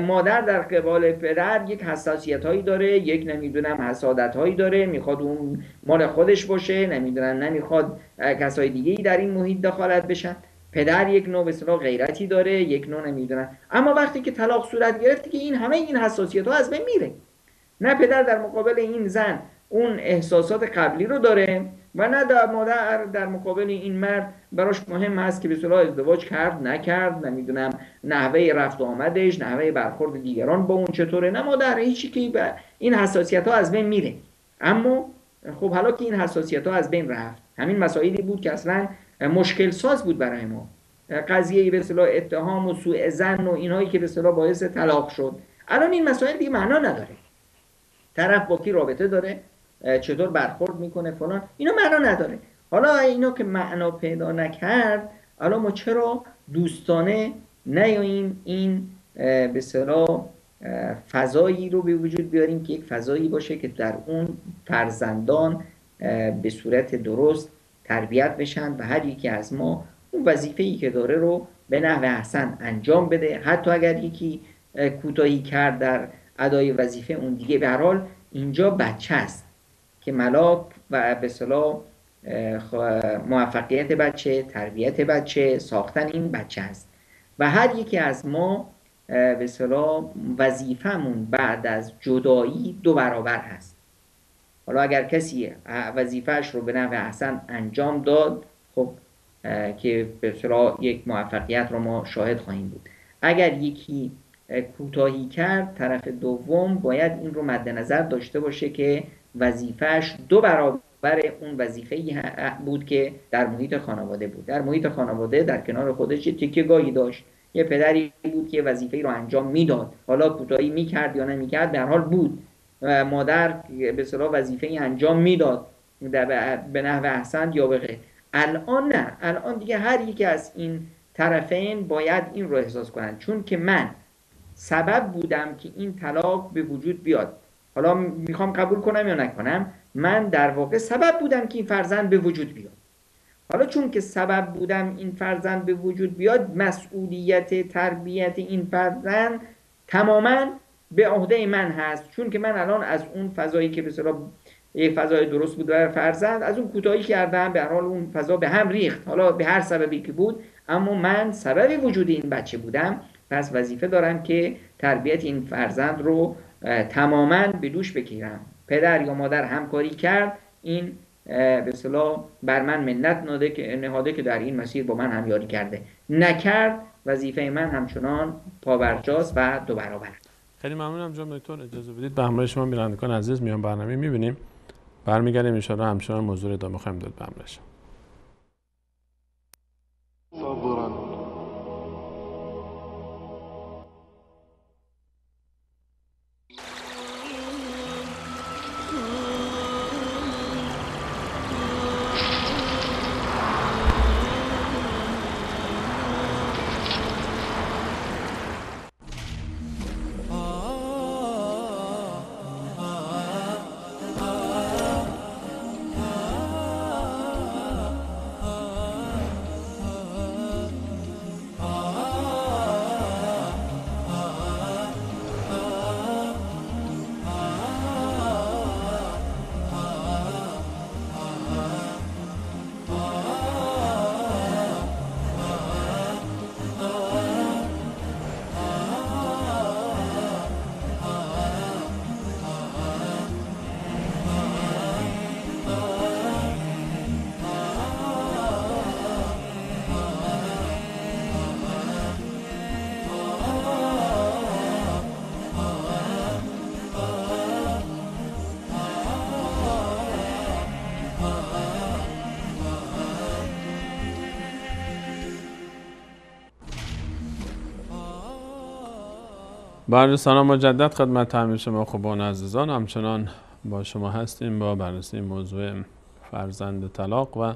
مادر در قبال پدر یک حساسیت هایی داره، یک نمیدونم حسادت هایی داره، میخواد اون مال خودش باشه، نمیدونم نمیخواد کسای دیگه ای در این محیط دخالت بشن. پدر یک نوع به اصطلاح غیرتی داره، یک نوع نمیدونم. اما وقتی که طلاق صورت گرفت که این همه این حساسیت ها از بین میره. نه پدر در مقابل این زن اون احساسات قبلی رو داره و نه در مادر در مقابل این مرد براش مهم هست که به اصطلاح ازدواج کرد نکرد، نمیدونم نحوه رفت و آمدش، نحوه برخورد دیگران با اون چطوره، نه مادر هیچی که این حساسیت ها از بین میره. اما خب حالا که این حساسیت ها از بین رفت، همین مسائلی بود که اصلا مشکل ساز بود برای ما، قضیه به اصطلاح اتهام و سوء ظن و اینهایی که به اصطلاح باعث طلاق شد، الان این مسائل دیگه معنا نداره. طرف با کی رابطه داره، چطور برخورد میکنه، فلان، اینا معنا نداره. حالا اینا که معنا پیدا نکرد، حالا ما چرا دوستانه نیاییم این به اصطلاح فضایی رو به وجود بیاریم که یک فضایی باشه که در اون فرزندان به صورت درست تربیت بشن و هر یکی از ما اون وظیفه‌ای که داره رو به نحو احسن انجام بده. حتی اگر یکی کوتاهی کرد در ادای وظیفه اون دیگه، به هر حال اینجا بچه است که ملاک و به اصطلاح موفقیت بچه، تربیت بچه، ساختن این بچه است و هر یکی از ما به اصطلاح وظیفمون بعد از جدایی دو برابر هست. حالا اگر کسی وظیفهش رو به نحو احسن انجام داد، خب که به اصطلاح یک موفقیت رو ما شاهد خواهیم بود. اگر یکی کوتاهی کرد، طرف دوم باید این رو مد نظر داشته باشه که وظیفهش دو برابر اون وظیفه‌ای بود که در محیط خانواده بود. در محیط خانواده در کنار خودش یه تکیه‌گاهی داشت، یه پدری بود که وظیفه‌ای رو انجام میداد، حالا کوتاهی میکرد یا نمیکرد، به هر حال بود. مادر به اصطلاح وظیفه انجام میداد به نحو احسن یا به غیر. الان نه، الان دیگه هر یکی از این طرفین باید این رو احساس کنن، چون که من سبب بودم که این طلاق به وجود بیاد. حالا میخوام قبول کنم یا نکنم، من در واقع سبب بودم که این فرزند به وجود بیاد. حالا چون که سبب بودم این فرزند به وجود بیاد، مسئولیت تربیت این فرزند تماما به عهده من هست، چون که من الان از اون فضایی که به اصطلاح یک فضای درست بود برای فرزند، از اون کوتاهی کردم، به هر حال اون فضا به هم ریخت، حالا به هر سببی که بود، اما من سبب وجود این بچه بودم. پس وظیفه دارم که تربیت این فرزند رو تماما به دوش بگیرم. پدر یا مادر همکاری کرد، این به اصطلاح بر من منت نهاده که در این مسیر با من همیاری کرده. نکرد، وظیفه من همچنان پابرجاست و دو برابر. خیلی ممنونم جناب دکتر. اجازه بدید به همراه شما بینندگان عزیز میان برنامه میبینیم، برمیگردیم ان شاءالله همچنان موضوع ادامه خواهیم داد به همراه شما. بله، سلام مجدد خدمت همه شما خوبان عزیزان. همچنان با شما هستیم با بررسی موضوع فرزند طلاق و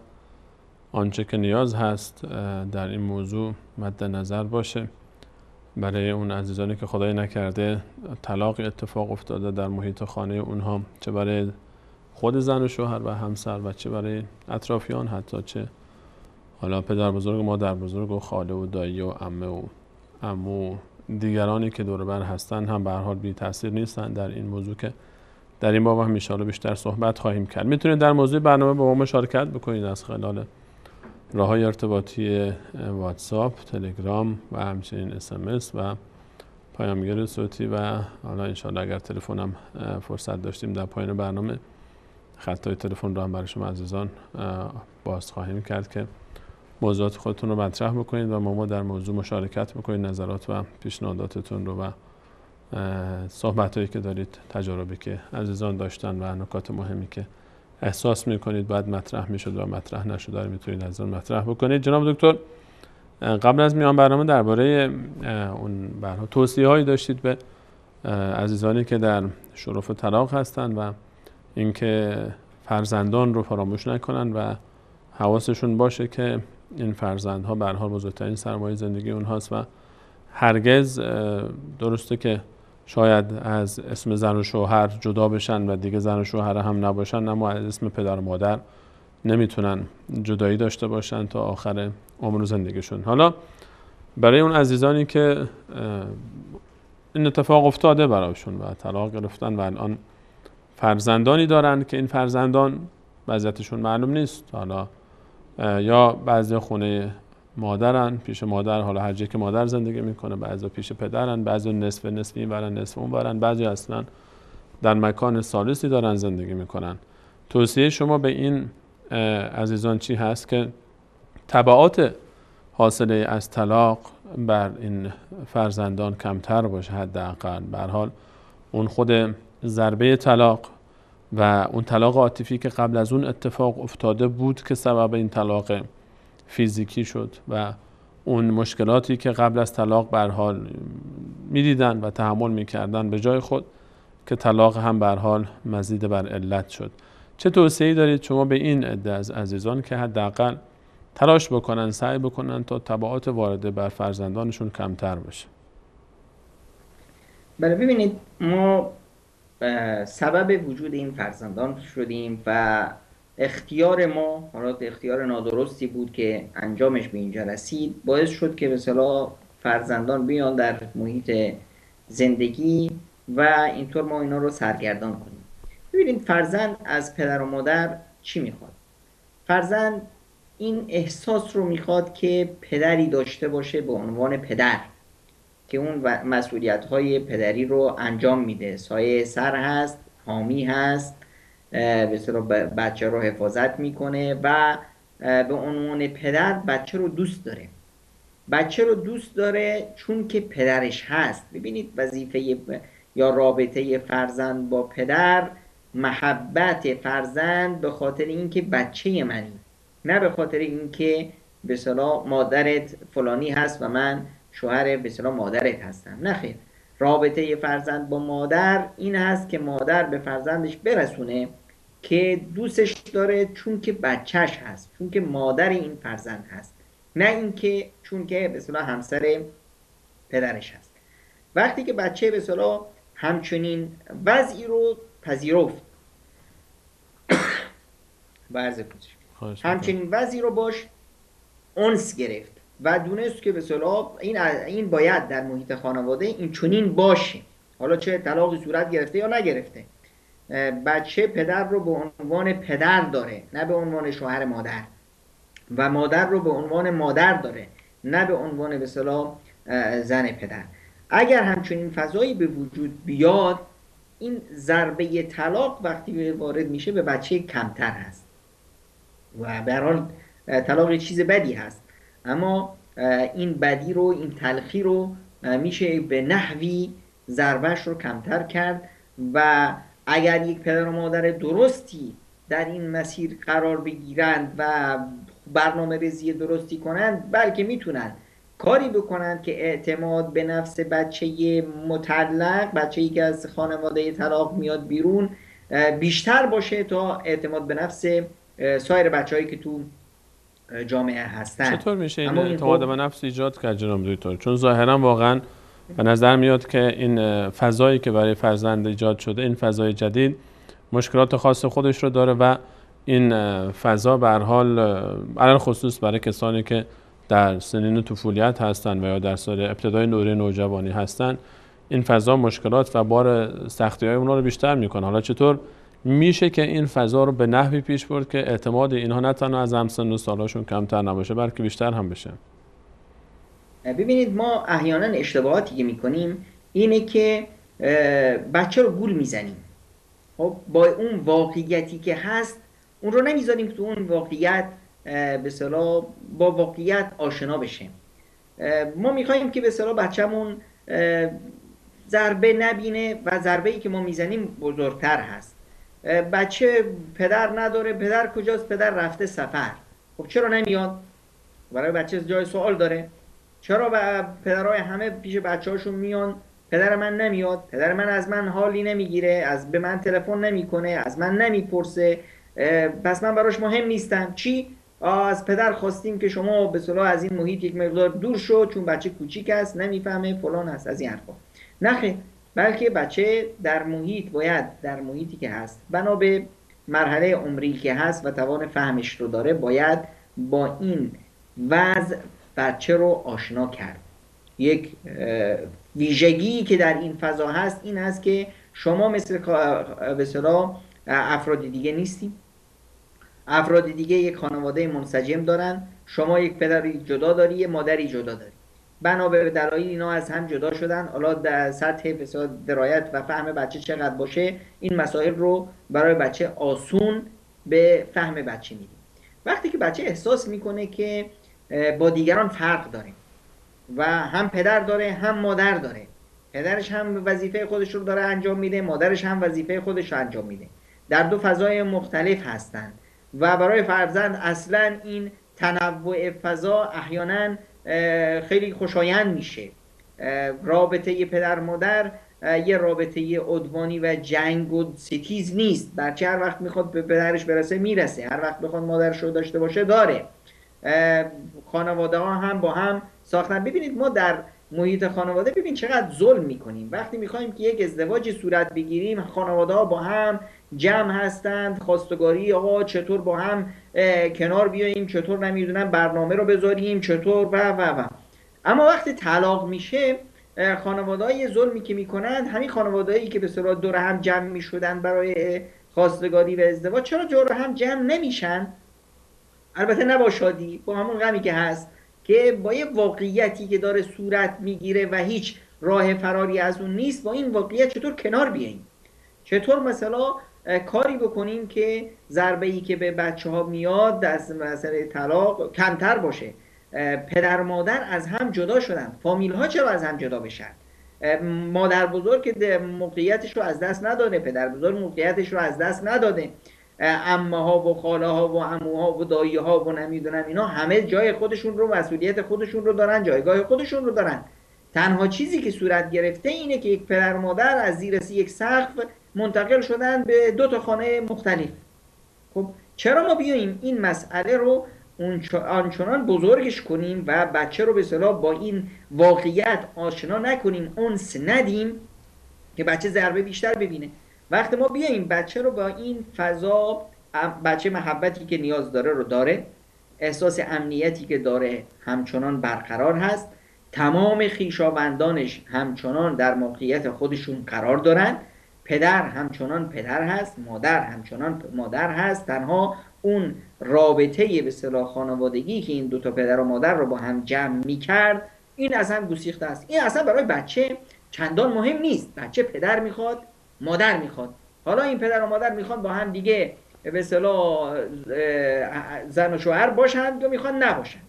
آنچه که نیاز هست در این موضوع مد نظر باشه برای اون عزیزانی که خدای نکرده طلاق اتفاق افتاده در محیط خانه اونها، چه برای خود زن و شوهر و همسر و چه برای اطرافیان، حتی چه حالا پدر بزرگ، مادر بزرگ و خاله و دایی و عمه و عمو دیگرانی که دور بر هستن هم به هر حال بی تاثیر نیستن در این موضوع که در این باب هم ان شاءالله بیشتر صحبت خواهیم کرد. میتونید در موضوع برنامه با ما مشارکت بکنید از خلال راه‌های ارتباطی واتساپ، تلگرام و همچنین SMS و پیامگیر صوتی و حالا ان شاءالله اگر تلفنم فرصت داشتیم در پایان برنامه خطای تلفن رو هم برای شما عزیزان باز خواهیم کرد که موضوعات خودتون رو مطرح بکنید و ما در موضوع مشارکت بکنید، نظرات و پیشنهاداتتون رو و صحبتایی که دارید، تجاربی که عزیزان داشتن و نکات مهمی که احساس میکنید باید مطرح میشد و مطرح نشده رو میتونید عزیزان مطرح بکنید. جناب دکتر، قبل از میان برنامه درباره اون برنامه توصیه هایی داشتید به عزیزانی که در شرف طلاق هستند و اینکه فرزندان رو فراموش نکنن و حواسشون باشه که این فرزندها به هر حال بزرگترین سرمایه زندگی اونهاست و هرگز درسته که شاید از اسم زن و شوهر جدا بشن و دیگه زن و شوهر هم نباشن، اما از اسم پدر و مادر نمیتونن جدایی داشته باشن تا آخر عمر زندگیشون. حالا برای اون عزیزانی که این اتفاق افتاده برایشون و طلاق گرفتن و الان فرزندانی دارن که این فرزندان وضعیتشون معلوم نیست، حالا یا بعضی خونه مادرن، پیش مادر، حالا هر جایی که مادر زندگی میکنه، بعضی پیش پدرن، بعضی نصف این ورن نصف اون ورن، بعضی اصلا در مکان ثالثی دارن زندگی میکنن. توصیه شما به این عزیزان چی هست که تبعات حاصله از طلاق بر این فرزندان کمتر باشه؟ حداقل به هر حال اون خود ضربه طلاق و اون طلاق عاطفی که قبل از اون اتفاق افتاده بود که سبب این طلاق فیزیکی شد و اون مشکلاتی که قبل از طلاق به هر حال میدیدن و تحمل میکردن به جای خود که طلاق هم به هر حال مزید بر علت شد. چه توصیه‌ای دارید شما به این عده از عزیزان که حداقل تلاش بکنن، سعی بکنن تا تبعات وارده بر فرزندانشون کمتر بشه؟ بله، ببینید ما سبب وجود این فرزندان شدیم و اختیار ما، حالا اختیار نادرستی بود که انجامش به اینجا رسید، باعث شد که به اصطلاح فرزندان بیان در محیط زندگی و اینطور ما اینا رو سرگردان کنیم. ببینید فرزند از پدر و مادر چی میخواد؟ فرزند این احساس رو میخواد که پدری داشته باشه به عنوان پدر که اون مسئولیت‌های پدری رو انجام میده، سایه سر هست، حامی هست، به اصطلاح بچه رو حفاظت میکنه و به عنوان پدر بچه رو دوست داره. بچه رو دوست داره چون که پدرش هست. ببینید وظیفه یا رابطه فرزند با پدر، محبت فرزند به خاطر اینکه بچه منی، نه به خاطر اینکه به اصطلاح مادرت فلانی هست و من شوهر به اصطلاح مادرت هستم. نه خیر، رابطه فرزند با مادر این هست که مادر به فرزندش برسونه که دوستش داره چون که بچهش هست، چون که مادر این فرزند هست، نه اینکه چون که به اصطلاح همسر پدرش هست. وقتی که بچه به اصطلاح همچنین وضعی رو پذیرفت همچنین وضعی رو باش انس گرفت و دونست که به اصطلاح این باید در محیط خانواده این چنین باشه، حالا چه طلاقی صورت گرفته یا نگرفته، بچه پدر رو به عنوان پدر داره نه به عنوان شوهر مادر، و مادر رو به عنوان مادر داره نه به عنوان به اصطلاح زن پدر. اگر همچنین فضایی به وجود بیاد، این ضربه طلاق وقتی وارد میشه به بچه کمتر هست و به هر حال طلاق چیز بدی هست، اما این بدی رو، این تلخی رو میشه به نحوی ضربهش رو کمتر کرد و اگر یک پدر و مادر درستی در این مسیر قرار بگیرند و برنامه ریزی درستی کنند، بلکه میتونن کاری بکنند که اعتماد به نفس بچه مطلق، بچه‌ای که از خانواده طلاق میاد بیرون، بیشتر باشه تا اعتماد به نفس سایر بچه‌هایی که تو جامعه هستن. چطور میشه این اعتماد به نفس ایجاد کرد جناب دکتر؟ چون ظاهرا واقعا به نظر میاد که این فضایی که برای فرزند ایجاد شده، این فضای جدید مشکلات خاص خودش رو داره و این فضا به هر حال علل خصوص برای کسانی که در سنین طفولیت هستن و یا در سال ابتدای دوره نوجوانی هستن، این فضا مشکلات و بار سختی‌های اونها رو بیشتر میکنه. حالا چطور میشه که این فضا رو به نحوی پیش برد که اعتماد اینها نه تنها از همسن و سالاشون کمتر نباشه بلکه بیشتر هم بشه؟ ببینید ما احیانا اشتباهاتی که میکنیم اینه که بچه رو گول میزنیم، خب با اون واقعیتی که هست اون رو نمیذاریم تو اون واقعیت به اصطلاح با واقعیت آشنا بشه. ما میخوایم که به اصطلاح بچه‌مون ضربه نبینه و ضربه‌ای که ما میزنیم بزرگتر هست. بچه پدر نداره، پدر کجاست؟ پدر رفته سفر. خب چرا نمیاد؟ برای بچه جای سوال داره. چرا پدرای همه پیش بچه‌هاشون میان، پدر من نمیاد، پدر من از من حالی نمیگیره، به من تلفن نمیکنه، از من نمیپرسه، پس من براش مهم نیستم. چی؟ از پدر خواستیم که شما به اصطلاح از این محیط یک مقدار دور شو چون بچه کوچیک است، نمیفهمه، فلان است، از این حرفا. نه، بلکه بچه در محیط باید در محیطی که هست بنا به مرحله عمری که هست و توان فهمش رو داره، باید با این وضع بچه رو آشنا کرد. یک ویژگی که در این فضا هست این است که شما مثل به اصطلاح افراد دیگه نیستیم. افراد دیگه یک خانواده منسجم دارن، شما یک پدری جدا داری، یک مادری جدا داری. بنا به دلایل اینا از هم جدا شدن. حالا در سطح بسیار درایت و فهم بچه چقدر باشه، این مسائل رو برای بچه آسون به فهم بچه میدیم. وقتی که بچه احساس میکنه که با دیگران فرق داره و هم پدر داره هم مادر داره، پدرش هم وظیفه خودش رو داره انجام میده، مادرش هم وظیفه خودش رو انجام میده، در دو فضای مختلف هستن و برای فرزند اصلا این تنوع فضا احیانا خیلی خوشایند میشه. رابطه پدر مادر یه رابطه عدوانی و جنگ و ستیز نیست. بچه هر وقت میخواد به پدرش برسه میرسه، هر وقت بخواد مادرش رو داشته باشه داره. خانواده ها هم با هم ساختن. ببینید ما در محیط خانواده ببین چقدر ظلم میکنیم. وقتی میخوایم که یک ازدواجی صورت بگیریم، خانواده ها با هم جمع هستند، خواستگاری آقا چطور با هم کنار بیاییم، چطور نمیدونم برنامه رو بذاریم، چطور و اما وقتی طلاق میشه، خانواده‌های ظلمی که میکنن، همین خانواده‌ای که به اصطلاح دور هم جمع میشدن برای خواستگاری و ازدواج، چرا دور هم جمع نمیشن؟ البته نه با شادی، با همون غمی که هست، که با یه واقعیتی که داره صورت میگیره و هیچ راه فراری از اون نیست، با این واقعیت چطور کنار بیاییم؟ چطور مثلا کاری بکنیم که ضربه ای که به بچه ها میاد از مسئله طلاق کمتر باشه؟ پدر و مادر از هم جدا شدن، فامیل ها چرا از هم جدا بشن؟ مادر بزرگ که موقعیتش رو از دست نداده، پدر بزرگ موقعیتش رو از دست نداده، عمه ها و خاله ها و عموها و دایی ها و نمیدونم اینا همه جای خودشون رو، مسئولیت خودشون رو دارن، جایگاه خودشون رو دارن. تنها چیزی که صورت گرفته اینه که یک پدر و مادر از زیر یک سقف منتقل شدن به دو تا خانه مختلف. خب چرا ما بیاییم این مسئله رو آنچنان بزرگش کنیم و بچه رو به اصطلاح با این واقعیت آشنا نکنیم، انس ندیم که بچه ضربه بیشتر ببینه؟ وقتی ما بیاییم بچه رو با این فضا، بچه محبتی که نیاز داره رو داره، احساس امنیتی که داره همچنان برقرار هست، تمام خویشاوندانش همچنان در موقعیت خودشون قرار دارن، پدر همچنان پدر هست، مادر همچنان مادر هست، تنها اون رابطه به اصطلاح خانوادگی که این دوتا پدر و مادر رو با هم جمع میکرد، این اصلا گسیخته است. این اصلا برای بچه چندان مهم نیست. بچه پدر میخواد، مادر میخواد. حالا این پدر و مادر میخوان با هم دیگه به اصطلاح زن و شوهر باشن یا میخوان نباشن.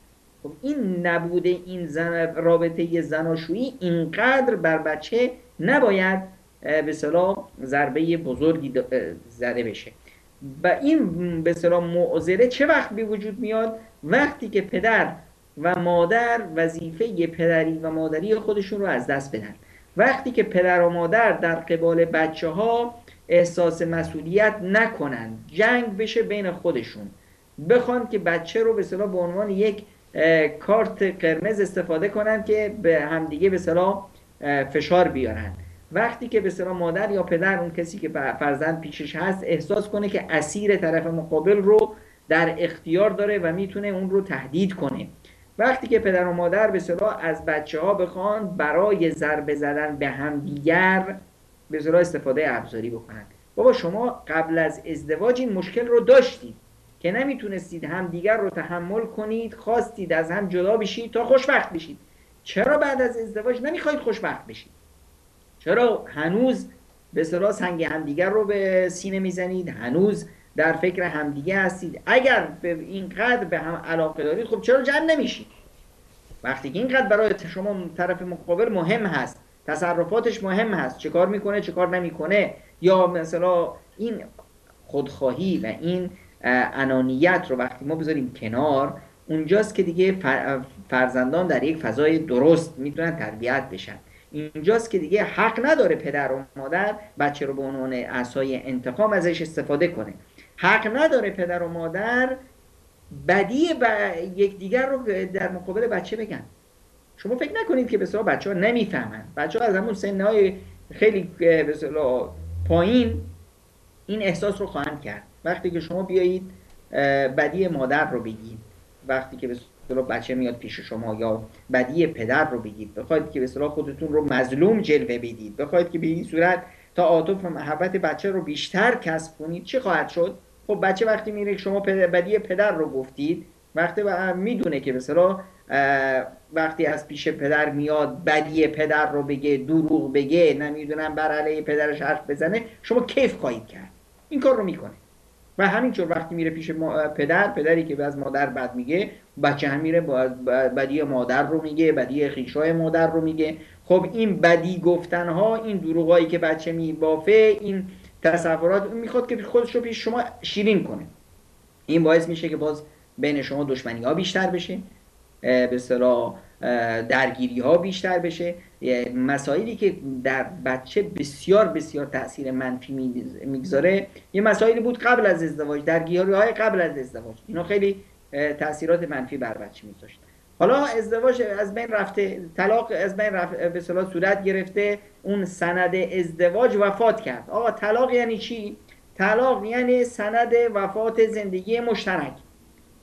خب این نبوده این رابطه زناشویی اینقدر بر بچه نباید به اصطلاح ضربه بزرگی زده بشه. و این به اصطلاح معضله چه وقت به وجود میاد؟ وقتی که پدر و مادر وظیفه پدری و مادری خودشون رو از دست بدن، وقتی که پدر و مادر در قبال بچه ها احساس مسئولیت نکنن، جنگ بشه بین خودشون، بخوان که بچه رو به اصطلاح به عنوان یک کارت قرمز استفاده کنن که به همدیگه به اصطلاح فشار بیارن، وقتی که به اصطلاح مادر یا پدر، اون کسی که فرزند پیشش هست، احساس کنه که اسیر طرف مقابل رو در اختیار داره و میتونه اون رو تهدید کنه، وقتی که پدر و مادر به اصطلاح از بچه ها بخوان برای ضربه زدن به همدیگر به اصطلاح استفاده ابزاری بکنن. بابا شما قبل از ازدواج این مشکل رو داشتید که نمیتونستید همدیگر رو تحمل کنید، خواستید از هم جدا بشید تا خوشبخت بشید. چرا بعد از ازدواج نمیخواید خوشبخت بشید؟ چرا هنوز به اصطلاح سنگ همدیگر رو به سینه میزنید؟ هنوز در فکر همدیگه هستید؟ اگر به اینقدر به هم علاقه دارید، خب چرا جمع نمیشید؟ وقتی که اینقدر برای شما طرف مقابل مهم هست، تصرفاتش مهم هست، چه کار میکنه چه کار نمیکنه، یا مثلا این خودخواهی و این انانیت رو وقتی ما بذاریم کنار، اونجاست که دیگه فرزندان در یک فضای درست میتونن تربیت بشن. اینجاست که دیگه حق نداره پدر و مادر بچه رو به عنوان عصای انتقام ازش استفاده کنه. حق نداره پدر و مادر بدی یکدیگر رو در مقابل بچه بگن. شما فکر نکنید که بسیار بچه ها نمیفهمن. بچه ها از همون سنهای خیلی بسیار پایین این احساس رو خواهند کرد. وقتی که شما بیایید بدی مادر رو بگید، وقتی که بچه میاد پیش شما، یا بدی پدر رو بگید، بخواید که به اصطلاح خودتون رو مظلوم جلوه بدید، بخواید که به این صورت تا عاطف و محبت بچه رو بیشتر کسب کنید، چه خواهد شد؟ خب بچه وقتی میره شما بدی پدر رو گفتید، وقتی میدونه که به اصطلاح وقتی از پیش پدر میاد بدی پدر رو بگه، دروغ بگه، نمیدونم بر علیه پدرش حرف بزنه، شما کیف خواهید کرد. این کار رو میکنه. و همینطور وقتی میره پیش پدری که از مادر بد میگه، بچه هم میره بدی مادر رو میگه، بدی خویشای مادر رو میگه. خب این بدی گفتنها، این دروغایی که بچه میبافه، این تصورات، میخواد که خودش رو پیش شما شیرین کنه. این باعث میشه که باز بین شما دشمنی ها بیشتر بشه، به اصطلاح درگیری ها بیشتر بشه، مسائلی که در بچه بسیار بسیار تاثیر منفی میگذاره یه مسائلی بود قبل از ازدواج، درگیری های قبل از ازدواج، اینا خیلی تاثیرات منفی بر بچه میذاشت. حالا ازدواج از بین رفته، طلاق از بین رفته، به اصطلاح صورت گرفته، اون سند ازدواج وفات کرد. آقا طلاق یعنی چی؟ طلاق یعنی سند وفات زندگی مشترک،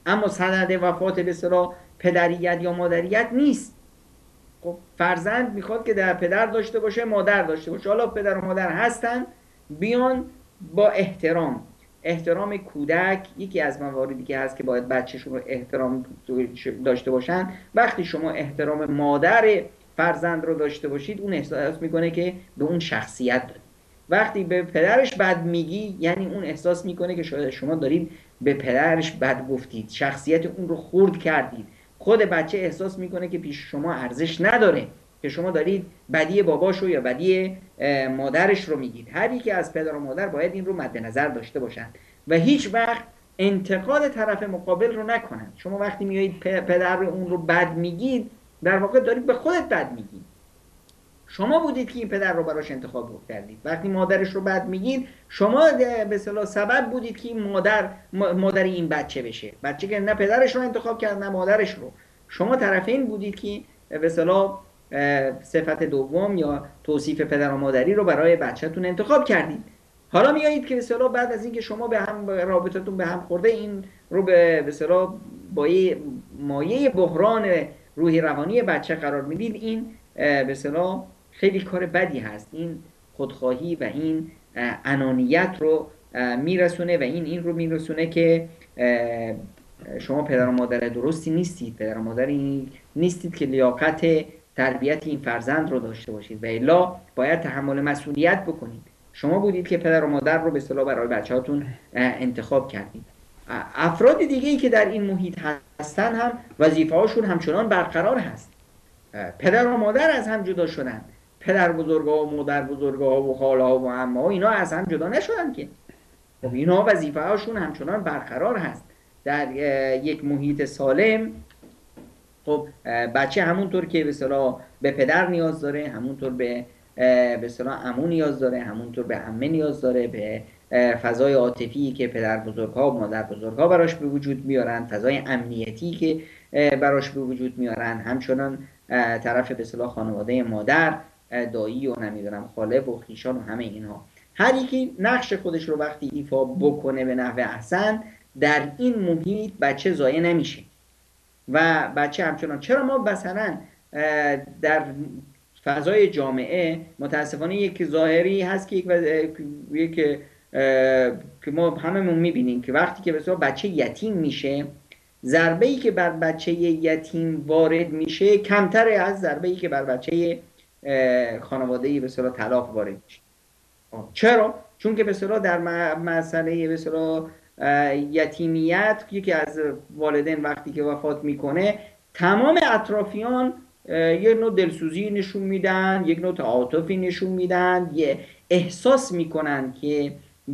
اما سند وفات به اصطلاح پدریت یا مادریت نیست. خب فرزند میخواد که در پدر داشته باشه، مادر داشته باشه. حالا پدر و مادر هستن، بیان با احترام کودک یکی از مواردی که هست که باید بچه‌شون رو احترام داشته باشن. وقتی شما احترام مادر فرزند رو داشته باشید، اون احساس میکنه که به اون شخصیت داره. وقتی به پدرش بد میگی، یعنی اون احساس میکنه که شما دارید به پدرش بد گفتید، شخصیت اون رو خرد کردید. خود بچه احساس میکنه که پیش شما ارزش نداره، که شما دارید بدی باباشو یا بدی مادرش رو میگید. هر یک از پدر و مادر باید این رو مد نظر داشته باشن و هیچ وقت انتقاد طرف مقابل رو نکنن. شما وقتی میایید پدر اون رو بد میگید، در واقع دارید به خودت بد میگید. شما بودید که این پدر رو براش انتخاب کردید. وقتی مادرش رو بد میگید، شما به اصطلاح سبب بودید که این مادر این بچه بشه. بچه که نه پدرش رو انتخاب کرد نه مادرش رو. شما طرفین بودید که به اصطلاح صفت دوم یا توصیف پدر و مادری رو برای بچه‌تون انتخاب کردید. حالا میایید که به اصطلاح بعد از اینکه شما به هم رابطتون به هم خورده، این رو به اصطلاح با مایه بحران روحی روانی بچه قرار میدید. این به اصطلاح خیلی کار بدی هست. این خودخواهی و این انانیت رو میرسونه و این رو میرسونه که شما پدر و مادر درستی نیستید، پدر و مادری نیستید که لیاقت تربیت این فرزند رو داشته باشید و الا باید تحمل مسئولیت بکنید. شما بودید که پدر و مادر رو به اصطلاح برای بچه‌هاتون انتخاب کردید. افراد دیگه‌ای که در این محیط هستن هم وظیفه‌هاشون همچنان برقرار هست. پدر و مادر از هم جدا شدن، پدر بزرگا و مادر بزرگا و خاله و عمه اینا از هم جدا نشدن که. خب اینا وظیفه‌هاشون همچنان برقرار هست. در یک محیط سالم خب بچه همونطور که به اصطلاح به پدر نیاز داره، همونطور به اصطلاح عمو نیاز داره، همونطور به عمه نیاز داره، به فضای عاطفی که پدر بزرگ‌ها و مادر بزرگ‌ها براش به وجود میارن، فضای امنیتی که براش به وجود میارن، همچنان طرف به اصطلاح خانواده مادر، دایی و نمیدونم خاله و خیشان و همه اینها، هر یکی نقش خودش رو وقتی ایفا بکنه به نحو احسن، در این محیط بچه ضایع نمیشه و بچه همچنان. چرا ما مثلا در فضای جامعه متاسفانه یک ظاهری هست که که ما هممون میبینیم که وقتی که مثلا بچه یتیم میشه، ضربه‌ای که بر بچه یتیم وارد میشه کمتره از ضربه‌ای که بر بچه خانواده‌ای به اصطلاح طلاق وارد میشه. چرا؟ چون که به اصطلاح در مسئله به اصطلاح یتیمیت، یکی از والدین وقتی که وفات میکنه، تمام اطرافیان یک نوع دلسوزی نشون میدن، یک نوع تعاطفی نشون میدن، یه احساس میکنن که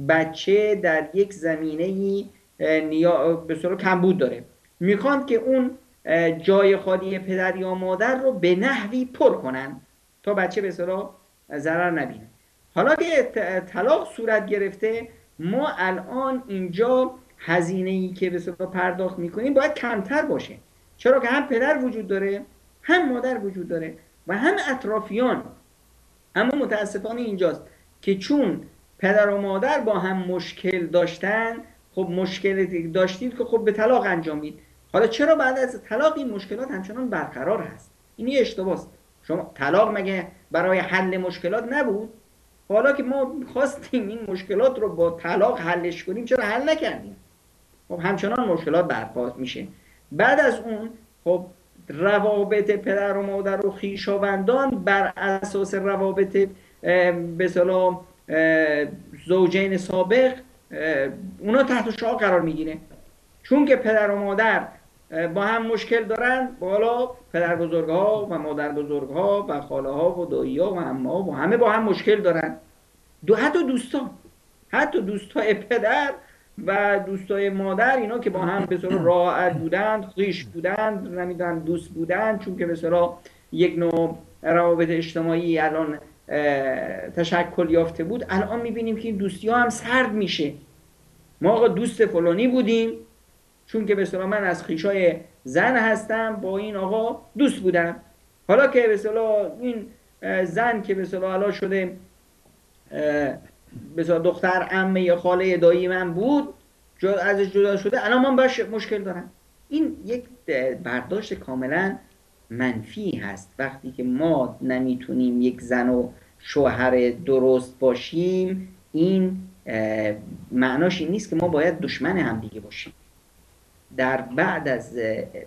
بچه در یک زمینه‌ای به اصطلاح کمبود داره، میخوان که اون جای خالی پدر یا مادر رو به نحوی پر کنن تا بچه به اصطلاح ضرر نبینه. حالا که طلاق صورت گرفته، ما الان اینجا هزینه‌ای که به اصطلاح پرداخت میکنیم باید کمتر باشه. چرا که هم پدر وجود داره، هم مادر وجود داره و هم اطرافیان. اما متاسفانه اینجاست که چون پدر و مادر با هم مشکل داشتن، خب مشکل داشتید که خب به طلاق انجامید. حالا چرا بعد از طلاق این مشکلات همچنان برقرار هست؟ این یه اشتباهست. شما طلاق مگه برای حل مشکلات نبود؟ حالا که ما خواستیم این مشکلات رو با طلاق حلش کنیم، چرا حل نکردیم؟ خب همچنان مشکلات برپا میشه. بعد از اون خب روابط پدر و مادر و خویشاوندان بر اساس روابط به اصطلاح زوجین سابق اونا تحت شعاع قرار میگیره. چون که پدر و مادر با هم مشکل دارن، بالا پدر بزرگها و مادر بزرگها و خاله ها و دایی ها و عمه ها و همه با هم مشکل دارن. حتی دوستای پدر و دوستای مادر اینا که با هم به اصطلاح راحت بودند، خویش بودند، نمیدونم دوست بودند، چون که به اصطلاح یک نوع روابط اجتماعی الان تشکل یافته بود، الان میبینیم که این دوستی ها هم سرد میشه. ما آقا دوست فلانی بودیم چون که به اصطلاح من از خویشای زن هستم، با این آقا دوست بودم، حالا که به اصطلاح این زن که به اصطلاح حالا شده به اصطلاح دختر عمه یا خاله دایی من بود، ازش جدا شده، الان من باش مشکل دارم. این یک برداشت کاملا منفی هست. وقتی که ما نمیتونیم یک زن و شوهر درست باشیم، این معناش این نیست که ما باید دشمن همدیگه باشیم. در بعد از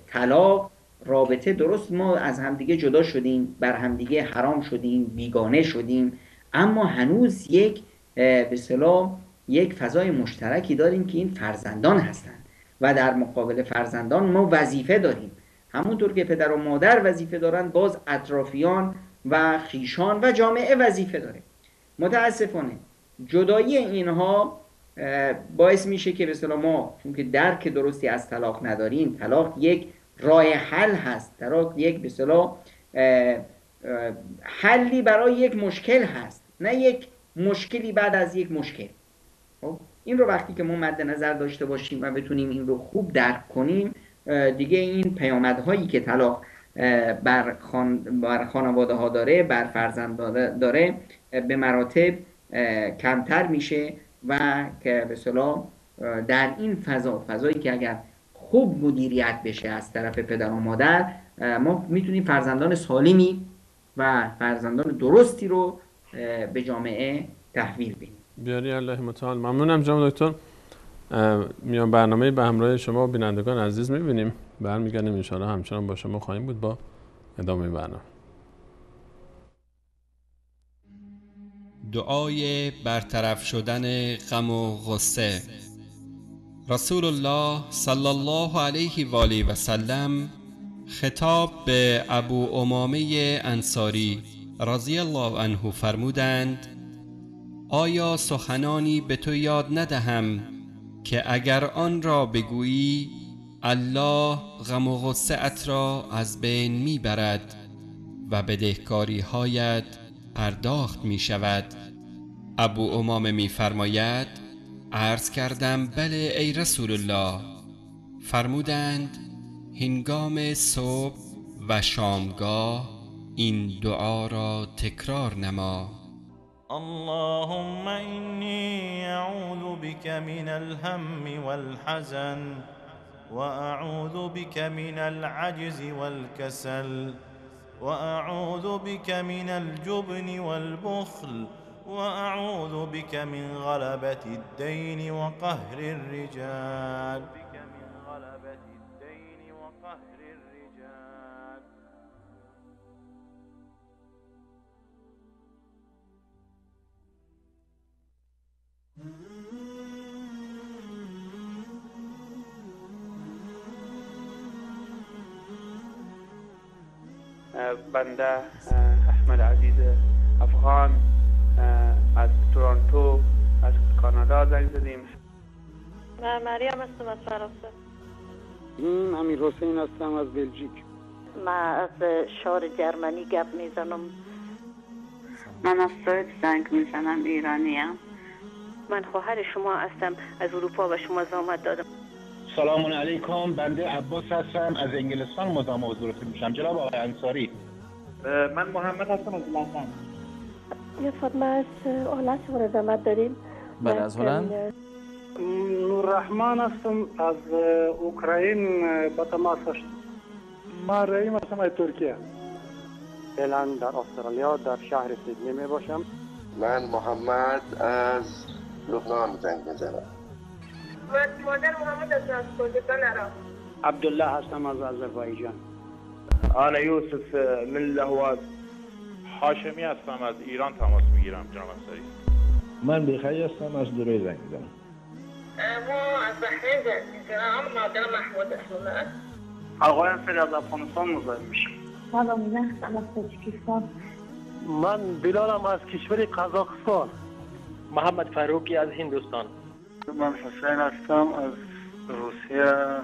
طلاق رابطه درست ما از همدیگه جدا شدیم، بر همدیگه حرام شدیم، بیگانه شدیم، اما هنوز یک به اصطلاح یک فضای مشترکی داریم که این فرزندان هستند و در مقابل فرزندان ما وظیفه داریم. همونطور که پدر و مادر وظیفه دارن، باز اطرافیان و خیشان و جامعه وظیفه داره. متاسفانه جدایی اینها باعث میشه که به اصطلاح ما، چون که درک درستی از طلاق نداریم، طلاق یک راه حل هست، طلاق یک به اصطلاح حلی برای یک مشکل هست، نه یک مشکلی بعد از یک مشکل. این رو وقتی که ما مد نظر داشته باشیم و بتونیم این رو خوب درک کنیم، دیگه این پیامدهایی که طلاق بر خانواده ها داره، بر فرزند داره، به مراتب کمتر میشه و که به اصطلاح در این فضایی که اگر خوب مدیریت بشه از طرف پدر و مادر، ما میتونیم فرزندان سالمی و فرزندان درستی رو به جامعه تحویل بدیم. بیاری الله متعال. ممنونم جناب دکتر. میان برنامه به همراه شما بینندگان عزیز میبینیم، برمیگردیم ان شاءالله همچنان با شما خواهیم بود با ادامه برنامه. دعای برطرف شدن غم و غصه. رسول الله صلی الله علیه و آله و سلم خطاب به ابو امامه انصاری رضی الله عنه فرمودند: آیا سخنانی به تو یاد ندهم که اگر آن را بگویی الله غم و غصه ات را از بین میبرد و بدهکاری هایت پرداخت می شود؟ ابو امامه می فرماید: عرض کردم بله ای رسول الله. فرمودند: هنگام صبح و شامگاه این دعا را تکرار نما. اللهم إني أعوذ بك من الهم والحزن وأعوذ بك من العجز والكسل وأعوذ بك من الجبن والبخل وأعوذ بك من غلبة الدين وقهر الرجال. بنده احمد عزیز افغان از تورنتو از کانادا زنگ زدیم. من مریم هستم از فرانسه. امیر حسین هستم از بلژیک. من از شهر جرمنی گپ میزنم. من از سوئد زنگ میزنم، ایرانیم. من خواهر شما هستم، از اروپا و شما زحمت دادم. سلام علیکم، بنده عباس هستم از انگلستان مزاحم حضورتون میشم. جناب آقای انصاری. من محمد هستم از لندن. یه فاطمه از هلند شما رو زحمت داریم. بله از هلند. نوررحمن هستم از اوکراین با تماس هستم. من رحیم هستم از ترکیه. فعلا در استرالیا در شهر سیدنی می باشم. من محمد از لبنان زنگ میزنم. مادر محمد هستم از کردستان عراق. عبدالله هستم از آذربایجان. انا یوسف من لهواد. هاشمی هستم از ایران تماس میگیرم جناب انصاری. من بخیر هستم از دبی زنگ میزنم. ما از بحرین زنگ میزنم. مادرم محمود اسماعیل. آقای انصاری از افغانستان مزاحم میشم. سلام، من از تاجیکستان. من بلالم از کشور قزاقستان. محمد فاروقی از هندوستان. من حسین هستم از روسیه.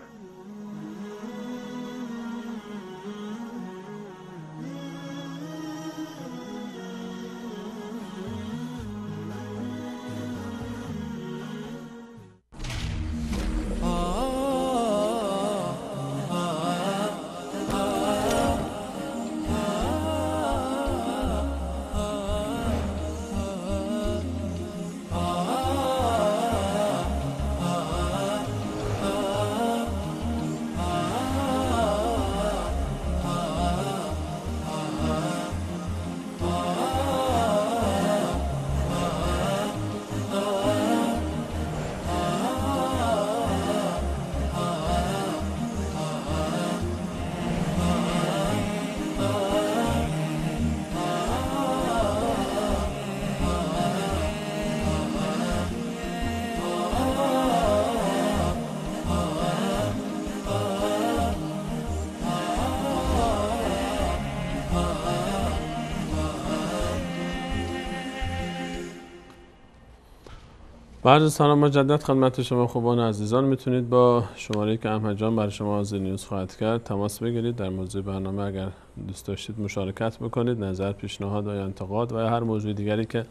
بعد سلام مجدد خدمت شما خوبان عزیزان. میتونید با شماره‌ای که احمد جان برای شما از نیوز خواهد کرد تماس بگیرید. در موضوع برنامه اگر دوست داشتید مشارکت بکنید، نظر، پیشنهاد یا انتقاد و یا هر موضوع دیگری که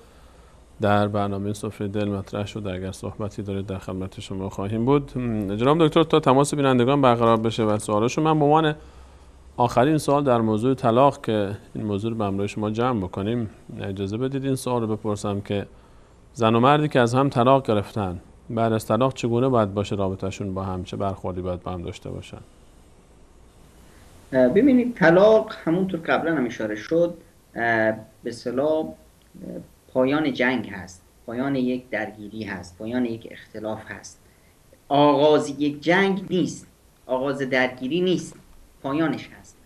در برنامه سفره دل مطرح شده اگر صحبتی دارید در خدمت شما خواهیم بود. جناب دکتر تا تماس بینندگان برقرار بشه و سوالاشو من به عنوان آخرین سوال در موضوع طلاق که این موضوع رو به همراه شما جمع بکنیم اجازه بدید این سوال رو بپرسم که زن و مردی که از هم طلاق گرفتن بعد از طلاق چگونه باید باشه رابطهشون با هم، چه برخوردی باید با هم داشته باشن؟ ببینید طلاق همونطور قبلا هم اشاره شد به اصطلاح پایان جنگ هست، پایان یک درگیری هست، پایان یک اختلاف هست. آغاز یک جنگ نیست، آغاز درگیری نیست، پایانش هست.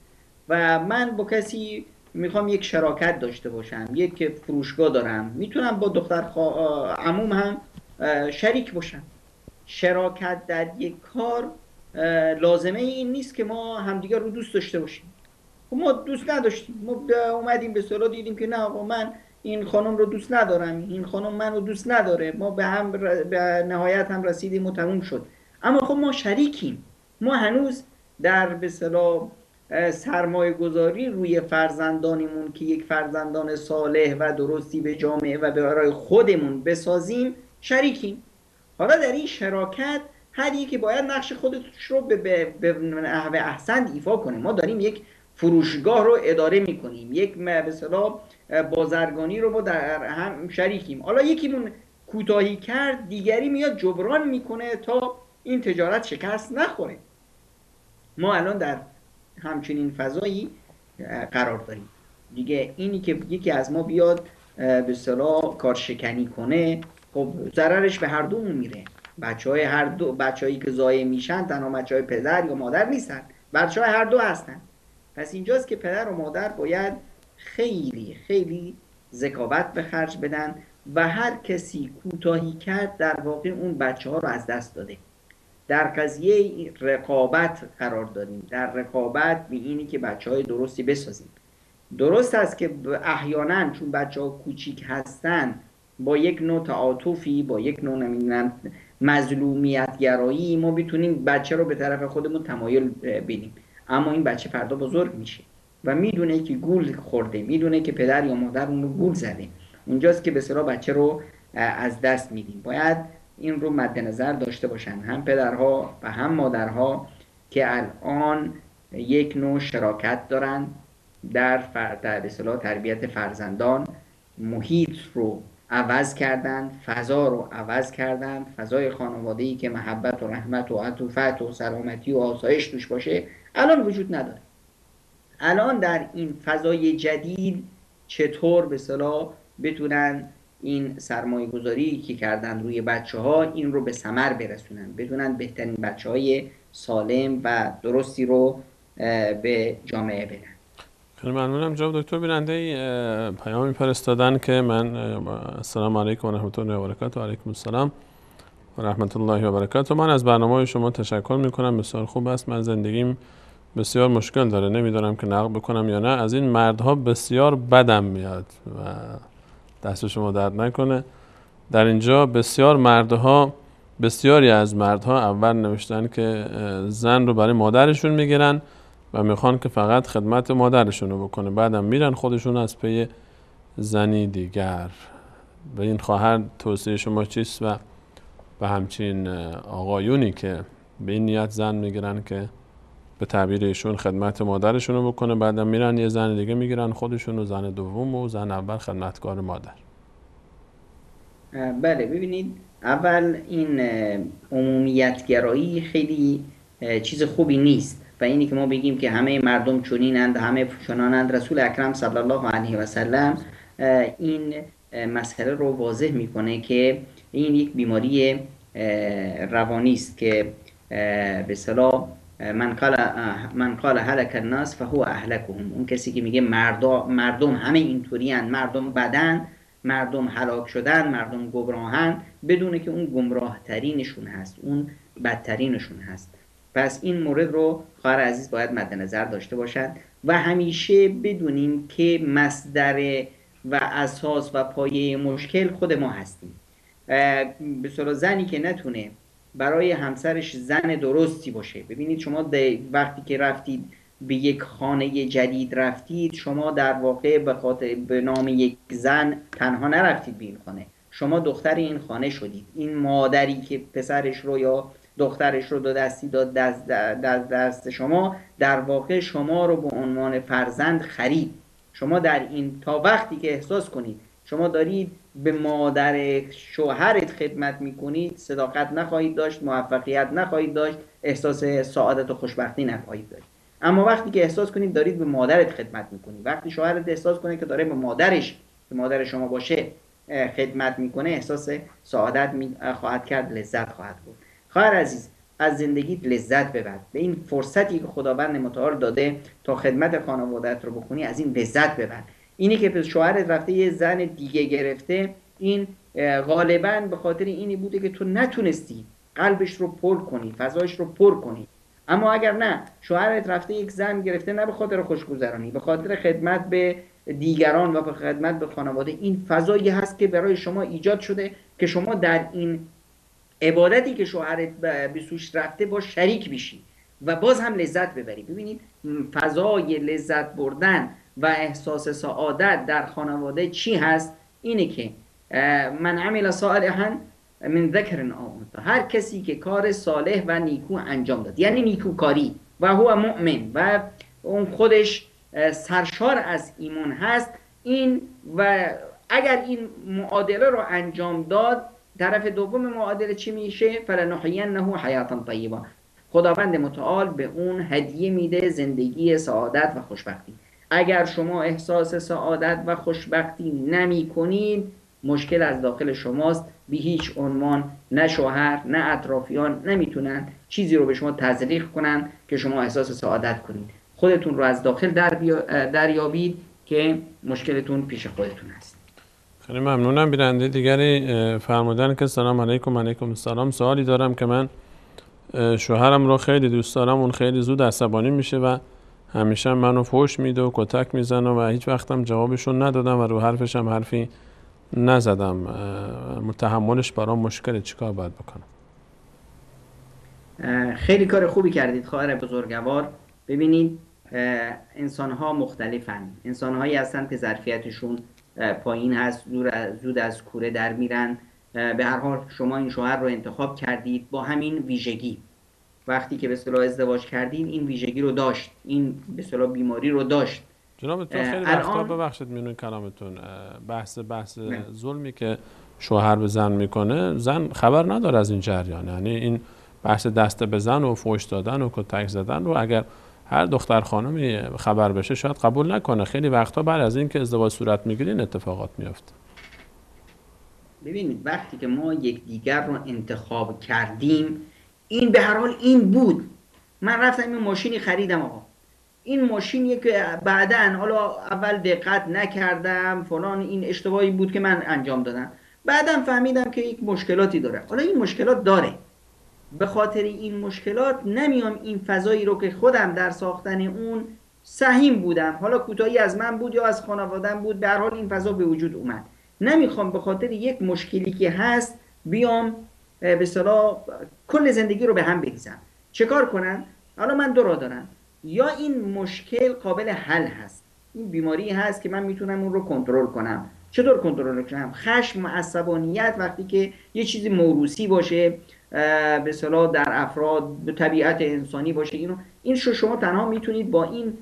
و من با کسی میخوام یک شراکت داشته باشم، یک فروشگاه دارم، میتونم با دختر عموم هم شریک باشم. شراکت در یک کار لازمه این نیست که ما همدیگر رو دوست داشته باشیم. ما دوست نداشتیم، ما اومدیم به اصطلاح دیدیم که نه آقا من این خانم رو دوست ندارم، این خانم من رو دوست نداره، ما به نهایت هم رسیدیم و تموم شد. اما خب ما شریکیم، ما هنوز در به اصطلاح سرمایه گذاری روی فرزندانمون که یک فرزندان صالح و درستی به جامعه و برای خودمون بسازیم شریکیم. حالا در این شراکت هر یکی باید نقش خودش رو به نحو احسن ایفا کنه. ما داریم یک فروشگاه رو اداره میکنیم، یک به اصطلاح بازرگانی رو ما در هم شریکیم. حالا یکیمون کوتاهی کرد دیگری میاد جبران میکنه تا این تجارت شکست نخوره. ما الان در همچنین فضایی قرار داریم دیگه. اینی که یکی از ما بیاد به اصطلاح کارشکنی کنه خب ضررش به هر دومون میره. بچهای هر دو، بچه‌ای که ضایع میشن تنها بچهای پدر یا مادر نیستن، بچهای هر دو هستن. پس اینجاست که پدر و مادر باید خیلی خیلی ذکاوت به خرج بدن و هر کسی کوتاهی کرد در واقع اون بچه‌ها رو از دست داده. در قضیه رقابت قرار داریم، در رقابت به اینی که بچه‌های درستی بسازیم. درست است که احیانا چون بچه‌ها کوچیک هستن با یک نوع تعاطفی، با یک نوع نمیدونم مظلومیت گرایی ما بتونیم بچه رو به طرف خودمون تمایل بدیم، اما این بچه فردا بزرگ میشه و میدونه که گول خورده، میدونه که پدر یا مادر اون رو گول زده. اونجاست که به اصطلاح بچه رو از دست میدیم. باید این رو مد نظر داشته باشن هم پدرها و هم مادرها که الان یک نوع شراکت دارن در به اصطلاح تربیت فرزندان. محیط رو عوض کردن، فضا رو عوض کردن. فضای خانواده‌ای که محبت و رحمت و عطوفت و سلامتی و آسایش توش باشه الان وجود نداره. الان در این فضای جدید چطور به اصطلاح بتونن این سرمایه گذاری که کردن روی بچه ها این رو به ثمر برسونن، بدونن بهترین بچه های سالم و درستی رو به جامعه بدن. خیلی ممنونم جناب دکتر. بیننده پیامی فرستادن که من السلام علیکم و رحمت الله و برکاته. و علیکم السلام و رحمت الله و برکاته. من از برنامه شما تشکر میکنم، بسیار خوب است. من زندگیم بسیار مشکل داره، نمیدونم که نقد بکنم یا نه. از این مردها بسیار بدم میاد و دست شما درد نکنه. در اینجا بسیار مردها بسیاری از مردها اول نوشتن که زن رو برای مادرشون میگیرن و میخوان که فقط خدمت مادرشون رو بکنه، بعدم میرن خودشون از پی زنی دیگر. به این خواهر توصیه شما چیست و به همچین آقایونی که به این نیت زن میگیرن که به تعبیر ایشون خدمت مادرشون رو بکنه، بعدم میرن یه زن دیگه میگیرن خودشون و زن دوم و زن اول خدمتکار مادر؟ بله، ببینید اول این عمومیت گرایی خیلی چیز خوبی نیست و اینی که ما بگیم که همه مردم چنینند، همه چنانند. رسول اکرم صلی الله علیه و سلم این مسئله رو واضح میکنه که این یک بیماری روانی است که به اصطلاح من قال هلك الناس فهو اهلكهم. اون کسی که میگه مردم همه اینطوری اند، مردم بدن، مردم هلاک شدن، مردم گمراهن، بدونه که اون گمراه ترینشون هست، اون بدترینشون هست. پس این مورد رو خواهر عزیز باید مد نظر داشته باشند و همیشه بدونیم که مصدر و اساس و پایه مشکل خود ما هستیم. به صورت زنی که نتونه برای همسرش زن درستی باشه، ببینید شما وقتی که رفتید به یک خانه جدید رفتید، شما در واقع به خاطر به نام یک زن تنها نرفتید به این خانه، شما دختر این خانه شدید. این مادری که پسرش رو یا دخترش رو دو دستی داد دست شما، در واقع شما رو به عنوان فرزند خرید. شما در این تا وقتی که احساس کنید شما دارید به مادر شوهرت خدمت میکنید، صداقت نخواهید داشت، موفقیت نخواهید داشت، احساس سعادت و خوشبختی نخواهید داشت. اما وقتی که احساس کنید دارید به مادرت خدمت میکنید، وقتی شوهرت احساس کنه که داره به مادرش که مادر شما باشه خدمت میکنه، احساس سعادت خواهد کرد، لذت خواهد بود. خواهر عزیز، از زندگیت لذت ببر. به این فرصتی که خداوند متعال داده تا خدمت خانواده‌ات رو بکنی، از این لذت ببر. اینی که شوهرت رفته یه زن دیگه گرفته، این غالباً به خاطر اینی بوده که تو نتونستی قلبش رو پر کنی، فضایش رو پر کنی. اما اگر نه، شوهرت رفته یک زن گرفته نه به خاطر خوشگذرانی، به خاطر خدمت به دیگران و به خدمت به خانواده، این فضایی هست که برای شما ایجاد شده که شما در این عبادتی که شوهرت به سوش رفته با شریک بشی و باز هم لذت ببری. ببینید فضای لذت بردن و احساس سعادت در خانواده چی هست؟ اینه که من عمل صالحا من ذکر او انثی، هر کسی که کار صالح و نیکو انجام داد، یعنی نیکوکاری، و هو مؤمن، و اون خودش سرشار از ایمان هست، این و اگر این معادله رو انجام داد، طرف دوم معادله چی میشه؟ فلنحینه حیاتا طیبه، خداوند متعال به اون هدیه میده زندگی سعادت و خوشبختی. اگر شما احساس سعادت و خوشبختی نمی کنید، مشکل از داخل شماست. به هیچ عنوان نه شوهر نه اطرافیان نمیتونن چیزی رو به شما تزریق کنن که شما احساس سعادت کنید. خودتون رو از داخل دریابید که مشکلتون پیش خودتون هست. خیلی ممنونم. بیننده دیگری فرمودن که سلام علیکم. علیکم السلام. سوالی دارم که من شوهرم رو خیلی دوست دارم، اون خیلی زود عصبانی میشه و همیشه منو فحش میده و کتک میزنه و هیچ وقتم جوابشون ندادم و رو حرفش هم حرفی نزدم. متحملش برام مشکله، چیکار باید بکنم؟ خیلی کار خوبی کردید خواهر بزرگوار. ببینید انسان ها مختلفن، انسان هایی هستن که ظرفیتشون پایین هست، زود از کوره در میرن. به هر حال شما این شوهر رو انتخاب کردید با همین ویژگی. وقتی که به اصطلاح ازدواج کردید این ویژگی رو داشت، این به اصطلاح بیماری رو داشت. جناب دکتر خیلی وقتا ببخشید میونین کلامتون، بحث ظلمی که شوهر به زن میکنه، زن خبر نداره از این جریان. یعنی این بحث دست به زن و فحش دادن و کتک زدن رو اگر هر دختر خانمی خبر بشه شاید قبول نکنه. خیلی وقتا بعد از این که ازدواج صورت میگیره این اتفاقات میفته. ببینید وقتی که ما یکدیگر رو انتخاب کردیم، این به هر حال این بود. من رفتم این ماشینی خریدم، آقا این ماشینیه که بعدن حالا اول دقت نکردم فلان، این اشتباهی بود که من انجام دادم، بعدم فهمیدم که یک مشکلاتی داره. حالا این مشکلات داره، به خاطر این مشکلات نمیام این فضایی رو که خودم در ساختن اون سهیم بودم، حالا کوتاهی از من بود یا از خانواده‌ام بود، به هر حال این فضا به وجود اومد. نمیخوام به خاطر یک مشکلی که هست بیام به اصطلاح کل زندگی رو به هم بریزن. چه کار کنن؟ حالا من دو راه دارم. یا این مشکل قابل حل هست، این بیماری هست که من میتونم اون رو کنترل کنم. چطور کنترل کنم؟ خشم و عصبانیت وقتی که یه چیزی موروثی باشه به اصطلاح در افراد، به طبیعت انسانی باشه، این شما تنها میتونید با این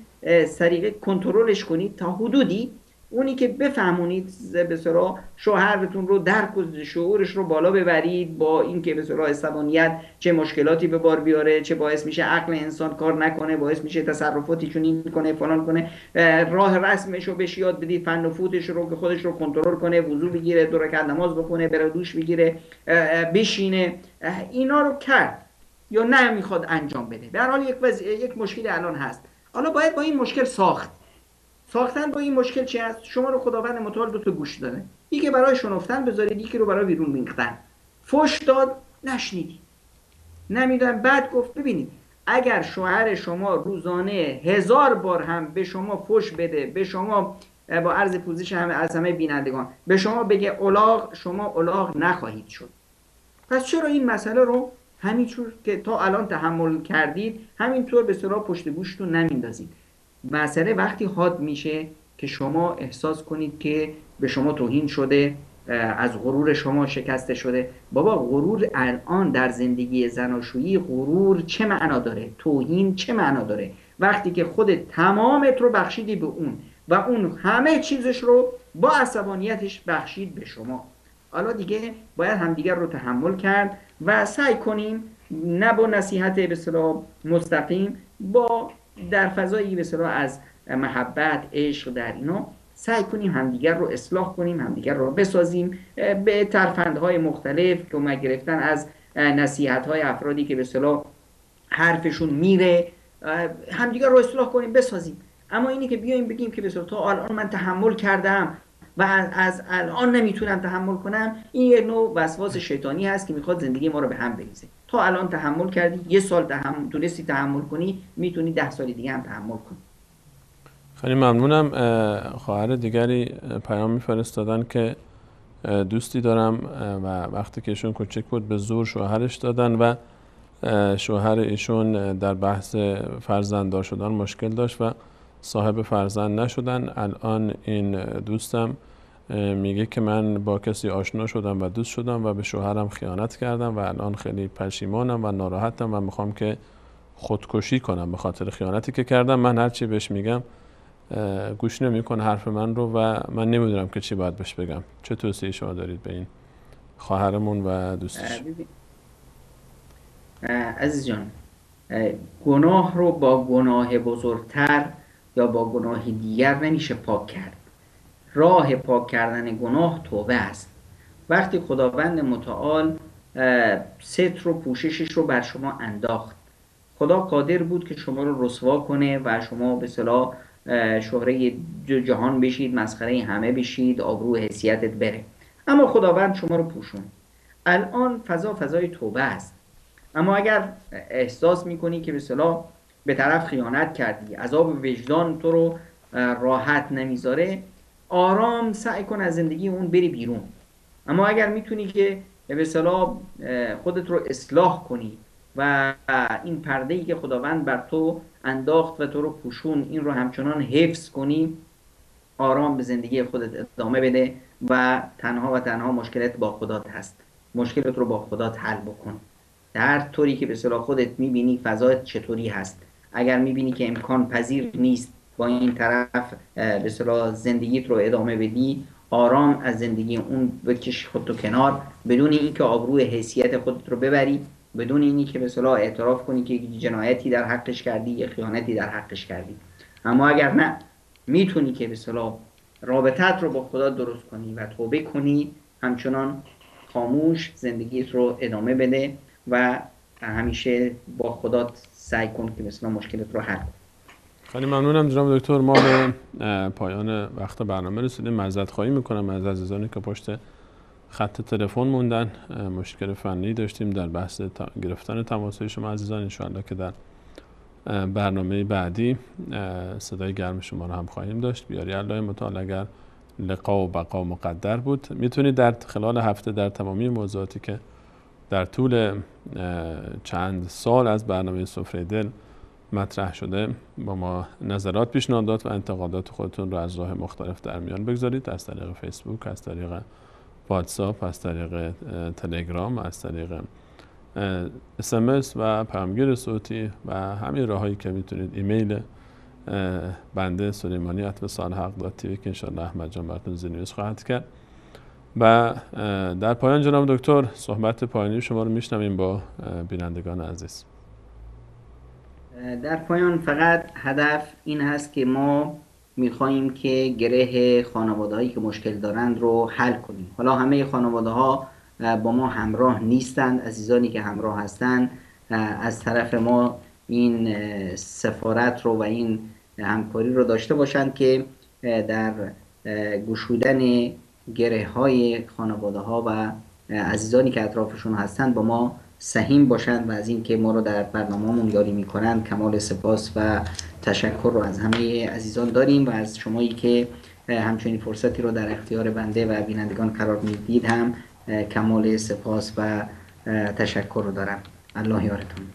طریقه کنترلش کنید تا حدودی اونی که بفهمونید به اصطلاح شوهرتون رو درک و شعورش رو بالا ببرید، با اینکه به اصطلاح عصبانیت چه مشکلاتی به بار بیاره، چه باعث میشه عقل انسان کار نکنه، باعث میشه تصرفاتی چون این کنه فلان کنه، راه رسمش رو بهش یاد بدید، فن و فوتش رو که خودش رو کنترل کنه، وضو بگیره، 2 رکعت نماز بخونه، بره دوش بگیره، بشینه، اینا رو کرد یا نه میخواد انجام بده. به هر حال یک مشکلی الان هست. حالا باید با این مشکل ساختن با این مشکل چی هست؟ شما رو خداوند متعال 2 تا گوش داده، یکی برای شنفتن بذارید، یکی رو برای بیرون می‌ریختن. فحش داد نشنیدی، نمیدونم بعد گفت. ببینید اگر شوهر شما روزانه 1000 بار هم به شما فحش بده، به شما با عرض پوزش از همه بینندگان به شما بگه الاغ، شما الاغ نخواهید شد. پس چرا این مسئله رو همینطور که تا الان تحمل کردید همینطور به اصطلاح پشت گوشتون نمیندازید؟ مسئله وقتی حاد میشه که شما احساس کنید که به شما توهین شده، از غرور شما شکسته شده. بابا غرور الان در زندگی زناشویی، غرور چه معنا داره؟ توهین چه معنا داره؟ وقتی که خودت تمامت رو بخشیدی به اون و اون همه چیزش رو با عصبانیتش بخشید به شما. حالا دیگه باید همدیگر رو تحمل کرد و سعی کنیم نه با نصیحت به اصطلاح مستقیم، با در فضایی به اصطلاح از محبت، عشق، در اینا سعی کنیم همدیگر رو اصلاح کنیم، همدیگر رو بسازیم به ترفندهای مختلف که ما گرفتن از نصیحت‌های افرادی که به اصطلاح حرفشون میره، همدیگر رو اصلاح کنیم، بسازیم. اما اینی که بیایم بگیم که به اصطلاح تا الان من تحمل کردم و از الان نمیتونم تحمل کنم، این یه نوع وسواس شیطانی هست که میخواد زندگی ما رو به هم بریزه. تا الان تحمل کردی، 1 سال تونستی تحمل کنی، میتونی 10 سال دیگه هم تحمل کنی. خیلی ممنونم. خواهر دیگری پیام میفرستادن که دوستی دارم و وقتی که ایشون کوچک بود به زور شوهرش دادن و شوهر ایشون در بحث فرزنددار شدن مشکل داشت و صاحب فرزند نشدن. الان این دوستم میگه که من با کسی آشنا شدم و دوست شدم و به شوهرم خیانت کردم و الان خیلی پشیمانم و ناراحتم و میخوام که خودکشی کنم به خاطر خیانتی که کردم. من هرچی بهش میگم گوش نمیکنه حرف من رو و من نمیدونم که چی باید بهش بگم. چه توصیه شما دارید به این خواهرمون و دوستش؟ عزیز جان، گناه رو با گناه بزرگتر یا با گناه دیگر نمیشه پاک کرد. راه پاک کردن گناه توبه است. وقتی خداوند متعال ستر و پوششش رو بر شما انداخت، خدا قادر بود که شما رو رسوا کنه و شما به اصطلاح شهره جهان بشید، مسخره همه بشید، آبرو حیثیتت بره. اما خداوند شما رو پوشون. الان فضای توبه است. اما اگر احساس میکنی که به اصطلاح به طرف خیانت کردی، عذاب وجدان تو رو راحت نمیذاره، آرام سعی کن از زندگی اون بری بیرون. اما اگر میتونی که به اصطلاح خودت رو اصلاح کنی و این پرده‌ای که خداوند بر تو انداخت و تو رو پوشون، این رو همچنان حفظ کنی، آرام به زندگی خودت ادامه بده و تنها مشکلت با خودت هست. مشکلت رو با خودت حل بکن. در طوری که به اصطلاح خودت میبینی فضایت چطوری هست. اگر میبینی که امکان پذیر نیست با این طرف به اصطلاح زندگیت رو ادامه بدی، آرام از زندگی اون بکش خودتو کنار، بدون اینکه آبروی حیثیت خودت رو ببری، بدون اینکه به اصطلاح اعتراف کنی که جنایتی در حقش کردی یا خیانتی در حقش کردی. اما اگر نه، میتونی که به اصطلاح رابطت رو با خدا درست کنی و توبه کنی، همچنان خاموش زندگیت رو ادامه بده و همیشه با خدا سعی کن که مثلا مشکلت رو حل کن. خیلی ممنونم جناب دکتر. ما به پایان وقت برنامه رسیدیم. معذرت خواهی میکنم از عزیزانی که پشت خط تلفن موندن. مشکل فنی داشتیم در بحث گرفتن تماس‌های شما عزیزان. انشاءالله که در برنامه بعدی صدای گرم شما رو هم خواهیم داشت. بیاری الله متعال اگر لقا و بقا مقدر بود. میتونید در خلال هفته در تمامی موضوعاتی که در طول چند سال از برنامه سفره دل مطرح شده با ما نظرات، پیشنهادات و انتقادات خودتون رو از راه مختلف در میان بگذارید، از طریق فیسبوک، از طریق واتساپ، از طریق تلگرام، از طریق SMS و پیامگیر صوتی و همین راهایی که میتونید. ایمیل بنده سلیمانی@صالحق.tv که انشاءالله احمد جان براتون زیرنویس خواهد کرد. و در پایان جناب دکتر صحبت پایانی شما رو میشنویم با بینندگان عزیز. در پایان فقط هدف این هست که ما میخواییم که گره خانواده‌هایی که مشکل دارند رو حل کنیم. حالا همه خانواده‌ها با ما همراه نیستند، عزیزانی که همراه هستند از طرف ما این سفارت رو و این همکاری رو داشته باشند که در گشودن گره های خانواده ها و عزیزانی که اطرافشون هستند با ما سهیم باشند و از این که ما رو در برنامه‌مون یاری میکنند کمال سپاس و تشکر رو از همه عزیزان داریم و از شمایی که همچنین فرصتی رو در اختیار بنده و بینندگان قرار میدید هم کمال سپاس و تشکر رو دارم. الله یارتون.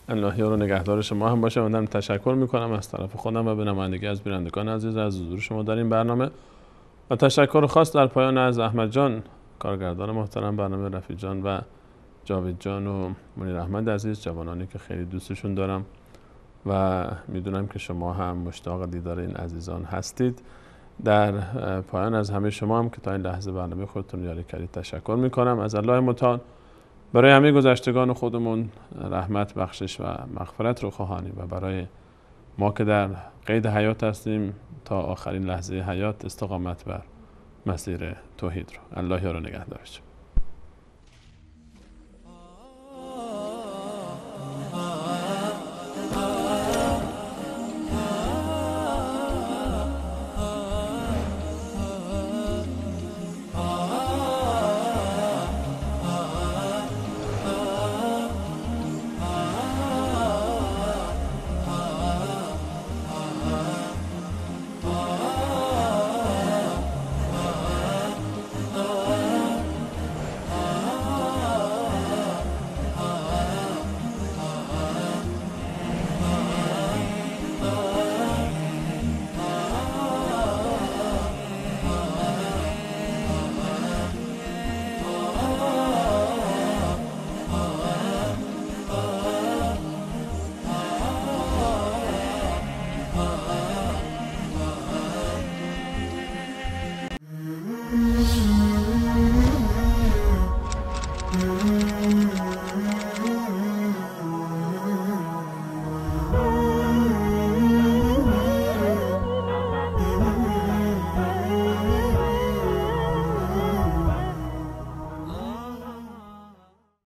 الله یار و نگهدار شما هم باشه. من تشکر میکنم از طرف خودم و به نمایندگی از بینندگان عزیز از حضور شما در این برنامه و تشکر خاص در پایان از احمد جان کارگردان محترم برنامه، رفیع جان و جاوید جان و منیر احمد عزیز، جوانانی که خیلی دوستشون دارم و میدونم که شما هم مشتاق دیدار این عزیزان هستید. در پایان از همه شما هم که تا این لحظه برنامه خودتون یاری کردید تشکر میکنم. از الله متعال برای همه گذشتگان خودمون رحمت، بخشش و مغفرت رو خواهانیم و برای ما که در قید حیات هستیم تا آخرین لحظه حیات استقامت بر مسیر توحید رو. الله یار و نگهدارش.